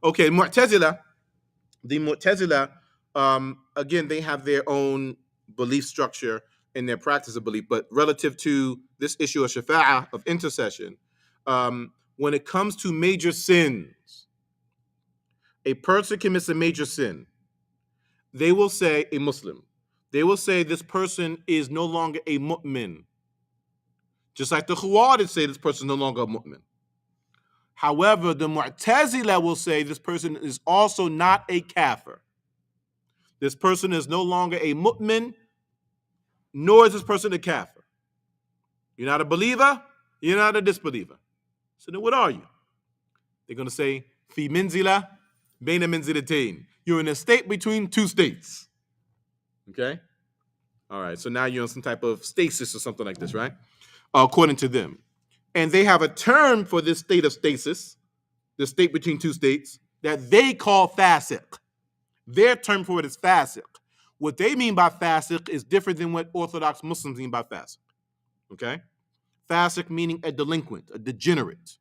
Speaker 1: Okay, Mu'tazila. The Mu'tazila, again, they have their own belief structure in their practice of belief, but relative to this issue of shafa'ah, of intercession, when it comes to major sins, a person commits a major sin, they will say, a Muslim, they will say this person is no longer a mu'min. Just like the Khawarij say this person is no longer a mu'min. However, the Mu'tazila will say this person is also not a kafir. This person is no longer a mu'min, nor is this person a kafir. You're not a believer, you're not a disbeliever. So then what are you? They're going to say, fi minzila, baina minzilatain. You're in a state between two states. Okay? All right, so now you're in some type of stasis or something like this, right? According to them. And they have a term for this state of stasis, the state between two states, that they call fasiq. Their term for it is fasiq. What they mean by fasiq is different than what Orthodox Muslims mean by fasiq. Okay? Fasiq meaning a delinquent, a degenerate.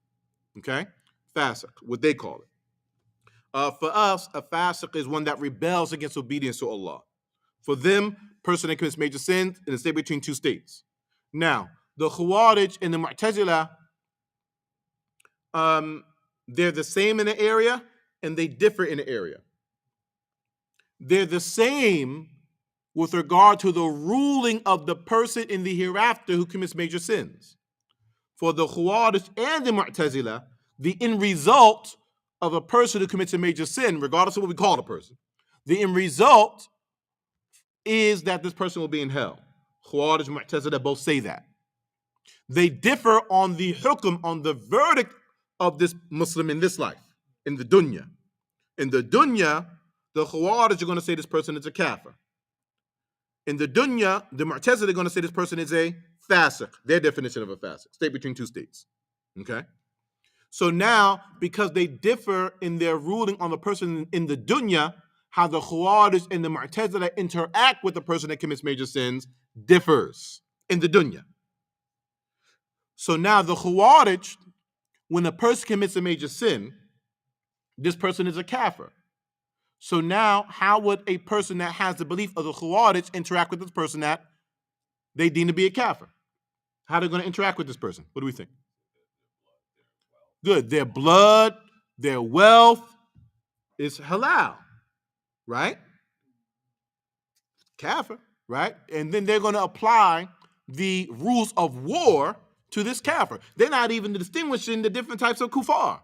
Speaker 1: Okay? Fasiq, what they call it. For us, a fasiq is one that rebels against obedience to Allah. For them, person that commits major sins in a state between two states. Now, the Khawarij and the Mu'tazila, they're the same in the area and they differ in the area. They're the same with regard to the ruling of the person in the hereafter who commits major sins. For the Khawarij and the Mu'tazila, the end result of a person who commits a major sin, regardless of what we call the person, the end result is that this person will be in hell. Khawarij and Mu'tazila both say that. They differ on the hukm, on the verdict of this Muslim in this life, in the dunya. In the dunya, the Khawarij are going to say this person is a kafir. In the dunya, the Mu'tazila are going to say this person is a fasiq, their definition of a fasiq, state between two states. Okay? So now, because they differ in their ruling on the person in the dunya, how the Khawarij and the Mu'tazila interact with the person that commits major sins differs in the dunya. So now the Khawarij, when a person commits a major sin, this person is a kafir. So now, how would a person that has the belief of the Khawarij interact with this person that they deem to be a kafir? How are they going to interact with this person? What do we think? Good. Their blood, their wealth is halal, right? Kafir, right? And then they're going to apply the rules of war to this kafir. They're not even distinguishing the different types of kuffar,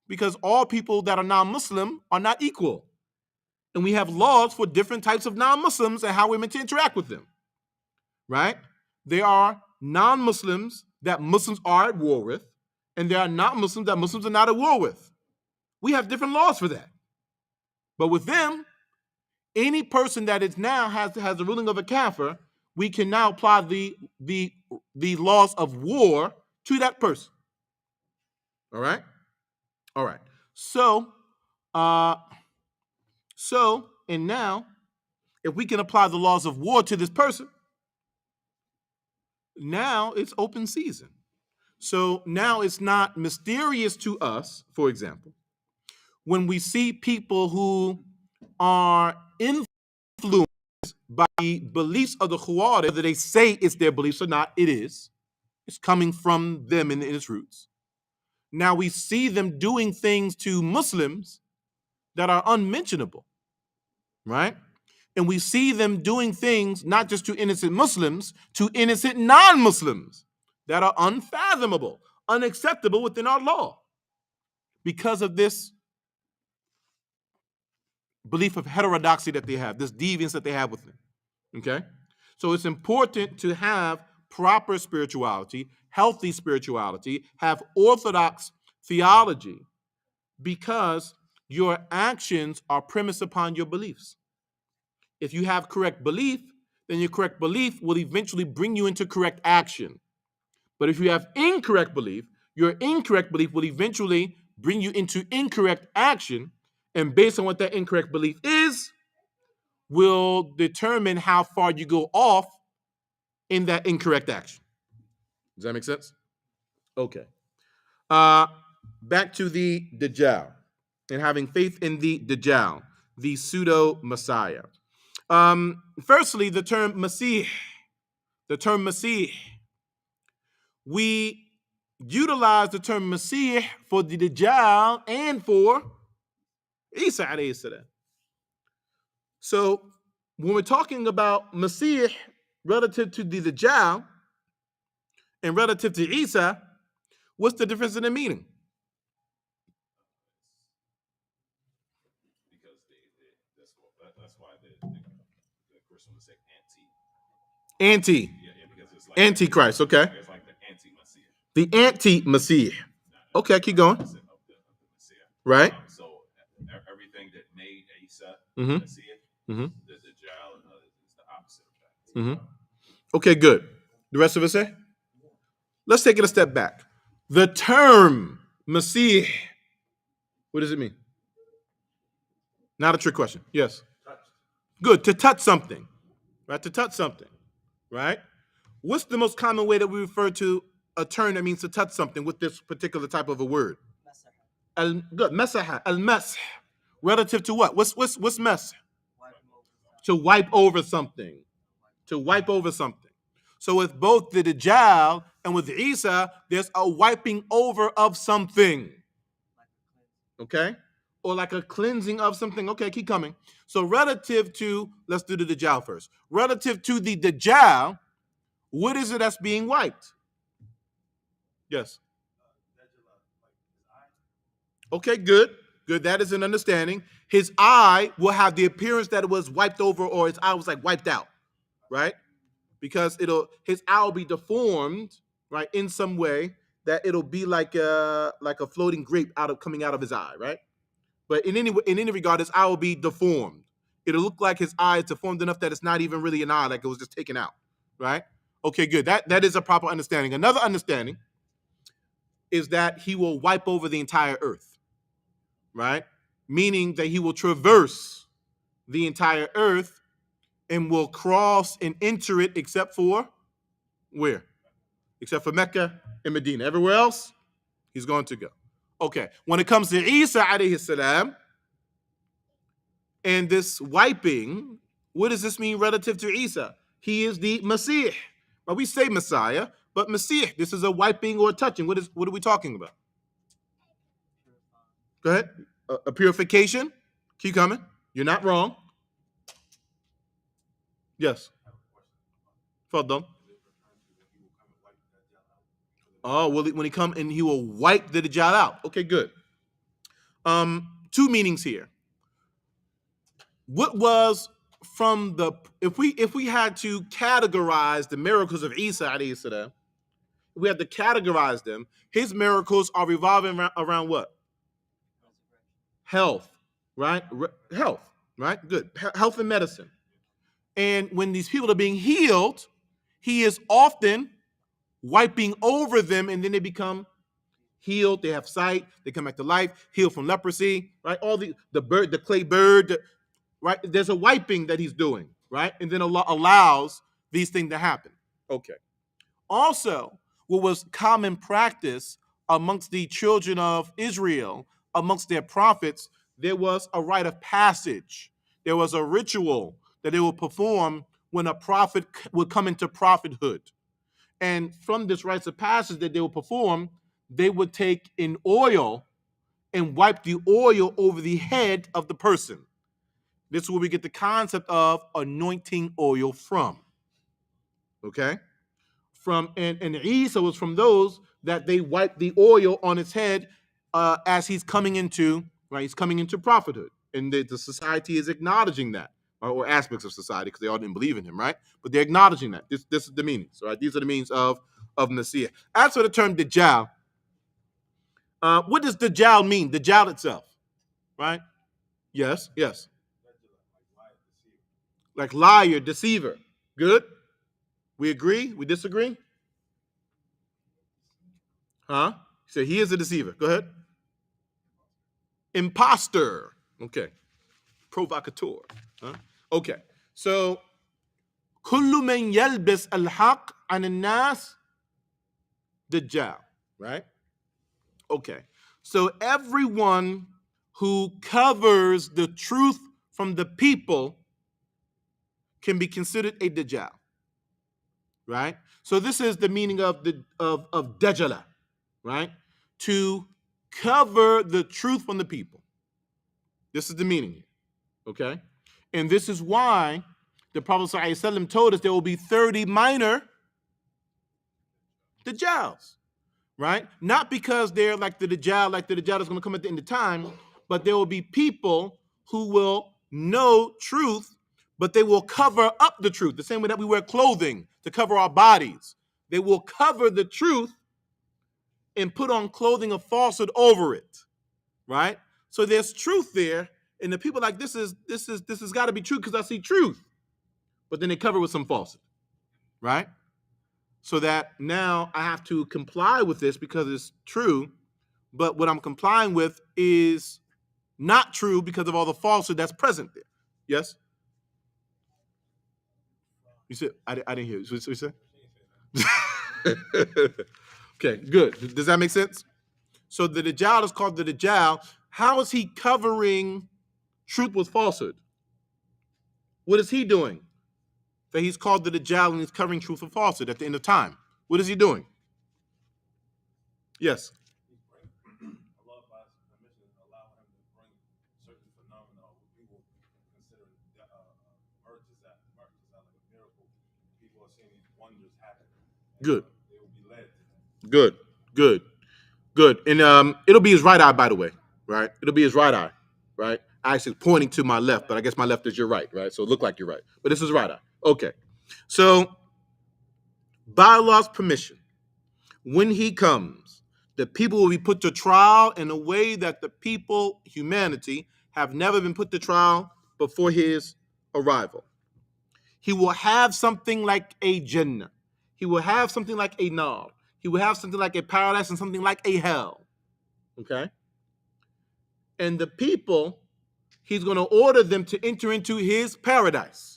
Speaker 1: because all people that are non-Muslim are not equal. And we have laws for different types of non-Muslims and how we're meant to interact with them, right? There are non-Muslims that Muslims are at war with, and there are non-Muslims that Muslims are not at war with. We have different laws for that. But with them, any person that is now has the ruling of a kafir, we can now apply the laws of war to that person. All right? All right. So, and now, if we can apply the laws of war to this person, now it's open season. So now it's not mysterious to us, for example, when we see people who are influenced by the beliefs of the Khawarij, whether they say it's their beliefs or not, it is. It's coming from them in its roots. Now we see them doing things to Muslims that are unmentionable, right? And we see them doing things not just to innocent Muslims, to innocent non-Muslims that are unfathomable, unacceptable within our law because of this belief of heterodoxy that they have, this deviance that they have within. Okay? So it's important to have proper spirituality, healthy spirituality, have orthodox theology, because your actions are premised upon your beliefs. If you have correct belief, then your correct belief will eventually bring you into correct action. But if you have incorrect belief, your incorrect belief will eventually bring you into incorrect action, and based on what that incorrect belief is, will determine how far you go off in that incorrect action. Does that make sense? Okay. Back to the Dajjal and having faith in the Dajjal, the pseudo-Messiah. Firstly, the term Masih. We utilize the term Masih for the Dajjal and for Isa alayhi salam. So when we're talking about Masih relative to the Dajjal and relative to Isa, what's the difference in the meaning?
Speaker 3: Because that's why the Christian would say anti. Because it's like
Speaker 1: Antichrist, okay.
Speaker 3: It's like the anti-Messiah.
Speaker 1: The anti-Messiah. Okay, keep going. Right.
Speaker 3: So everything that made Isa
Speaker 1: Mm-hmm.
Speaker 3: Messiah,
Speaker 1: Mm-hmm.
Speaker 3: the Dajjal is the opposite of that.
Speaker 1: Mm-hmm. Okay, good. The rest of us say? Let's take it a step back. The term Masih, what does it mean? Not a trick question. Yes. Good. To touch something. Right? To touch something. Right? What's the most common way that we refer to a term that means to touch something with this particular type of a word? Good. Masaha. Al-mas. Relative to what? What's mess? To wipe over something. To wipe over something. So with both the Dajjal and with Isa, there's a wiping over of something. Okay? Or like a cleansing of something. Okay, keep coming. So relative to, let's do the Dajjal first. Relative to the Dajjal, what is it that's being wiped? Yes. Okay, good. Good. That is an understanding. His eye will have the appearance that it was wiped over or his eye was like wiped out. Right? Because his eye will be deformed, right, in some way that it'll be like a floating grape coming out of his eye, right? But in any regard, his eye will be deformed. It'll look like his eye is deformed enough that it's not even really an eye, like it was just taken out, right? Okay, good. That is a proper understanding. Another understanding is that he will wipe over the entire earth, right? Meaning that he will traverse the entire earth and will cross and enter it except for where? Except for Mecca and Medina. Everywhere else, he's going to go. Okay. When it comes to Isa alayhi salam and this wiping, what does this mean relative to Isa? He is the Masih. Well, we say Messiah, but Masih, this is a wiping or a touching. What are we talking about? Go ahead. A purification. Keep coming. You're not wrong. Yes. Faddal. Oh, when he come and he will wipe the Dajjal out. Okay, good. Two meanings here. What was from the if we had to categorize the miracles of Isa alayhi salam, we had to categorize them. His miracles are revolving around what? Health, right? Health, right? Good. Health and medicine. And when these people are being healed, he is often wiping over them, and then they become healed. They have sight. They come back to life. Healed from leprosy, right? All the bird, the clay bird, right? There's a wiping that he's doing, right? And then Allah allows these things to happen. Okay. Also, what was common practice amongst the children of Israel, amongst their prophets, there was a rite of passage. There was a ritual that they would perform when a prophet would come into prophethood. And from this rites of passage that they would perform, they would take an oil and wipe the oil over the head of the person. This is where we get the concept of anointing oil from. Okay? And Isa was from those that they wiped the oil on his head as he's coming into, right? He's coming into prophethood. And the society is acknowledging that, or aspects of society, because they all didn't believe in him, right? But they're acknowledging that. This is the meanings, right? These are the meanings of Messiah. As for the term Dajjal, what does Dajjal mean? Dajjal itself, right? Yes. Like liar, deceiver. Good. We agree? We disagree? Huh? So he is a deceiver. Go ahead. Imposter. Okay. Provocateur. Huh? Okay. So, كل من يلبس الحق عن الناس Dajjal, right? Okay. So everyone who covers the truth from the people can be considered a Dajjal, right? So this is the meaning of Dajjala, right? To cover the truth from the people. This is the meaning, okay? And this is why the Prophet ﷺ told us there will be 30 minor Dajjals, right? Not because they're like the Dajjal is going to come at the end of time, but there will be people who will know truth, but they will cover up the truth. The same way that we wear clothing to cover our bodies. They will cover the truth and put on clothing of falsehood over it, right? So there's truth there, and the people like this has got to be true because I see truth, but then they cover with some falsehood, right? So that now I have to comply with this because it's true, but what I'm complying with is not true because of all the falsehood that's present there. Yes? You said I didn't hear you. What you said? Okay, good. Does that make sense? So the Dajjal is called the Dajjal. How is he covering truth with falsehood? What is he doing? That he's called the Dajjal and he's covering truth with falsehood at the end of time. What is he doing? Yes.
Speaker 3: Allah by his permission allow him to bring certain phenomena what people consider merges out like a miracle. People are seeing these wonders happen.
Speaker 1: Good.
Speaker 3: They will be led to that.
Speaker 1: Good. And it'll be his right eye, by the way, right? It'll be his right eye, right? Actually pointing to my left, but I guess my left is your right, right? So it look like you're right. But this is right eye. Okay. So by Allah's permission, when he comes, the people will be put to trial in a way that the people, humanity, have never been put to trial before his arrival. He will have something like a Jannah. He will have something like a Nar. He will have something like a paradise and something like a hell. Okay? And the people, he's going to order them to enter into his paradise.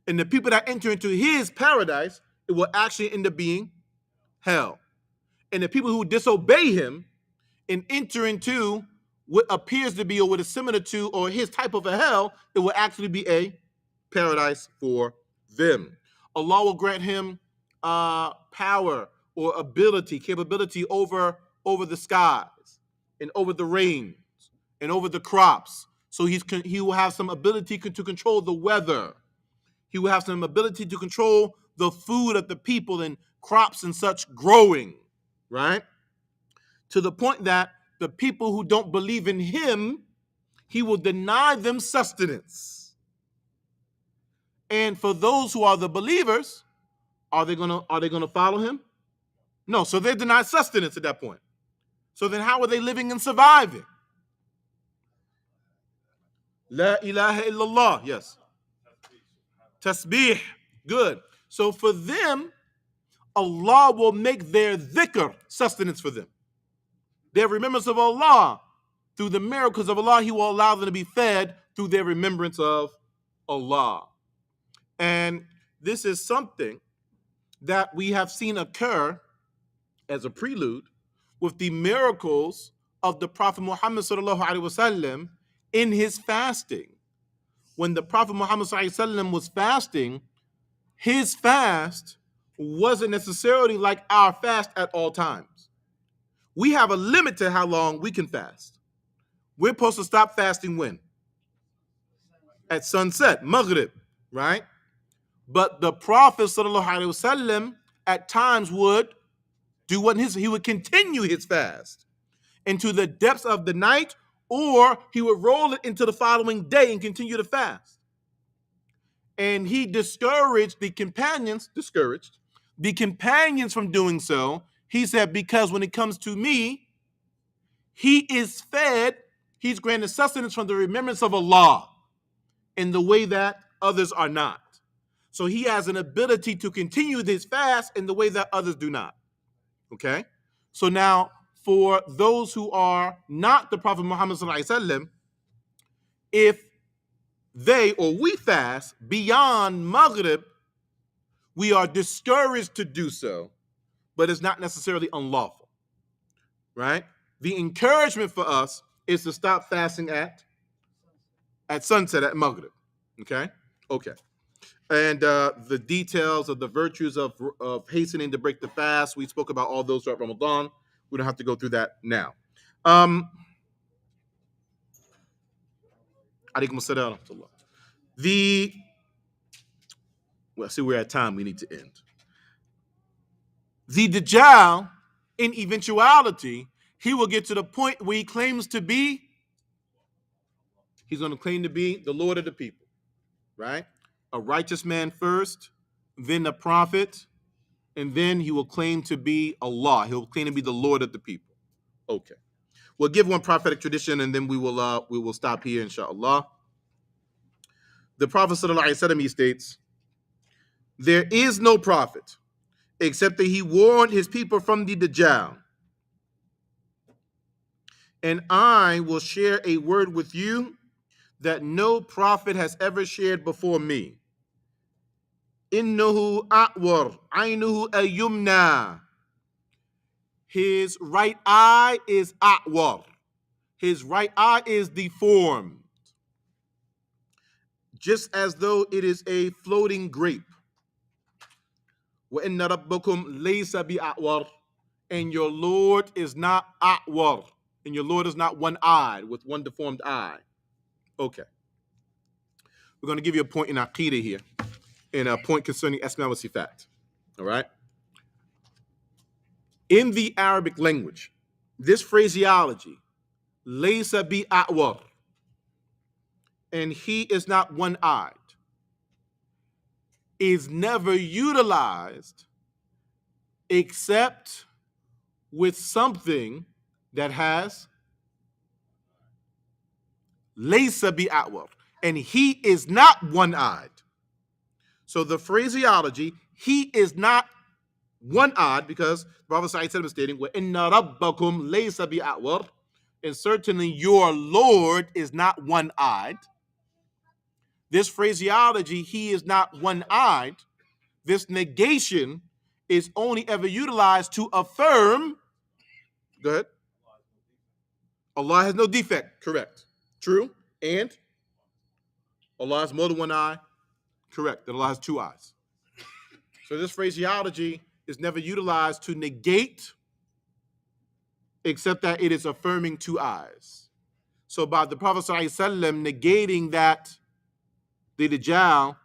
Speaker 1: And the people that enter into his paradise, it will actually end up being hell. And the people who disobey him and enter into what appears to be or what is similar to or his type of a hell, it will actually be a paradise for them. Allah will grant him power or ability, capability over the skies and over the rains and over the crops. So he will have some ability to control the weather. He will have some ability to control the food of the people and crops and such growing, right? To the point that the people who don't believe in him, he will deny them sustenance. And for those who are the believers, are they gonna follow him? No, so they're denied sustenance at that point. So then how are they living and surviving? La ilaha illallah, yes. Tasbih, good. So for them, Allah will make their dhikr sustenance for them. Their remembrance of Allah, through the miracles of Allah, he will allow them to be fed through their remembrance of Allah. And this is something that we have seen occur as a prelude with the miracles of the Prophet Muhammad sallallahu alaihi wasallam in his fasting. When the Prophet Muhammad sallallahu alaihi wasallam was fasting, his fast wasn't necessarily like our fast at all times. We have a limit to how long we can fast. We're supposed to stop fasting when? At sunset, Maghrib, right? But the Prophet sallallahu alaihi wasallam at times would do what he would continue his fast into the depths of the night, or he would roll it into the following day and continue to fast. And he discouraged the companions from doing so. He said, because when it comes to me, he is fed, he's granted sustenance from the remembrance of Allah in the way that others are not. So he has an ability to continue this fast in the way that others do not. Okay? So now, for those who are not the Prophet Muhammad sallallahu alaihi wasallam, if they or we fast beyond Maghrib, we are discouraged to do so but it's not necessarily unlawful, right? The encouragement for us is to stop fasting at sunset, at Maghrib, okay? Okay. And the details of the virtues of hastening to break the fast, we spoke about all those throughout Ramadan. We don't have to go through that now. Alaikum assalam. Well, see, we're at time. We need to end. The Dajjal, in eventuality, he will get to the point where he claims to be, he's going to claim to be the Lord of the people, right? A righteous man first, then a prophet, and then he will claim to be Allah. He'll claim to be the Lord of the people. Okay. We'll give one prophetic tradition, and then we will stop here, inshallah. The Prophet ﷺ, he states, there is no prophet except that he warned his people from the Dajjal. And I will share a word with you that no prophet has ever shared before me. Innahu a'war, aynuhu ayyumna. His right eye is a'war. His right eye is deformed, just as though it is a floating grape. وَإِنَّ رَبَّكُمْ لَيْسَ بِأَعْوَرٍ. And your Lord is not a'war. And your Lord is not one-eyed, with one deformed eye. Okay. We're going to give you a point in Aqidah here, and a point concerning Asma wa Sifat. All right? In the Arabic language, this phraseology, laysa bi a'war, and he is not one-eyed, is never utilized except with something that has laysa bi a'war, and he is not one-eyed. So the phraseology, he is not one-eyed, because the Prophet ﷺ is stating, وَإِنَّ رَبَّكُمْ لَيْسَ بِأَعْوَرٍ, and certainly your Lord is not one-eyed. This phraseology, he is not one-eyed, this negation is only ever utilized to affirm, go ahead. Allah has no defect, correct. True. And Allah has more than one eye, correct. That Allah has two eyes. So this phraseology is never utilized to negate, except that it is affirming two eyes. So by the Prophet ﷺ negating that the Dajjal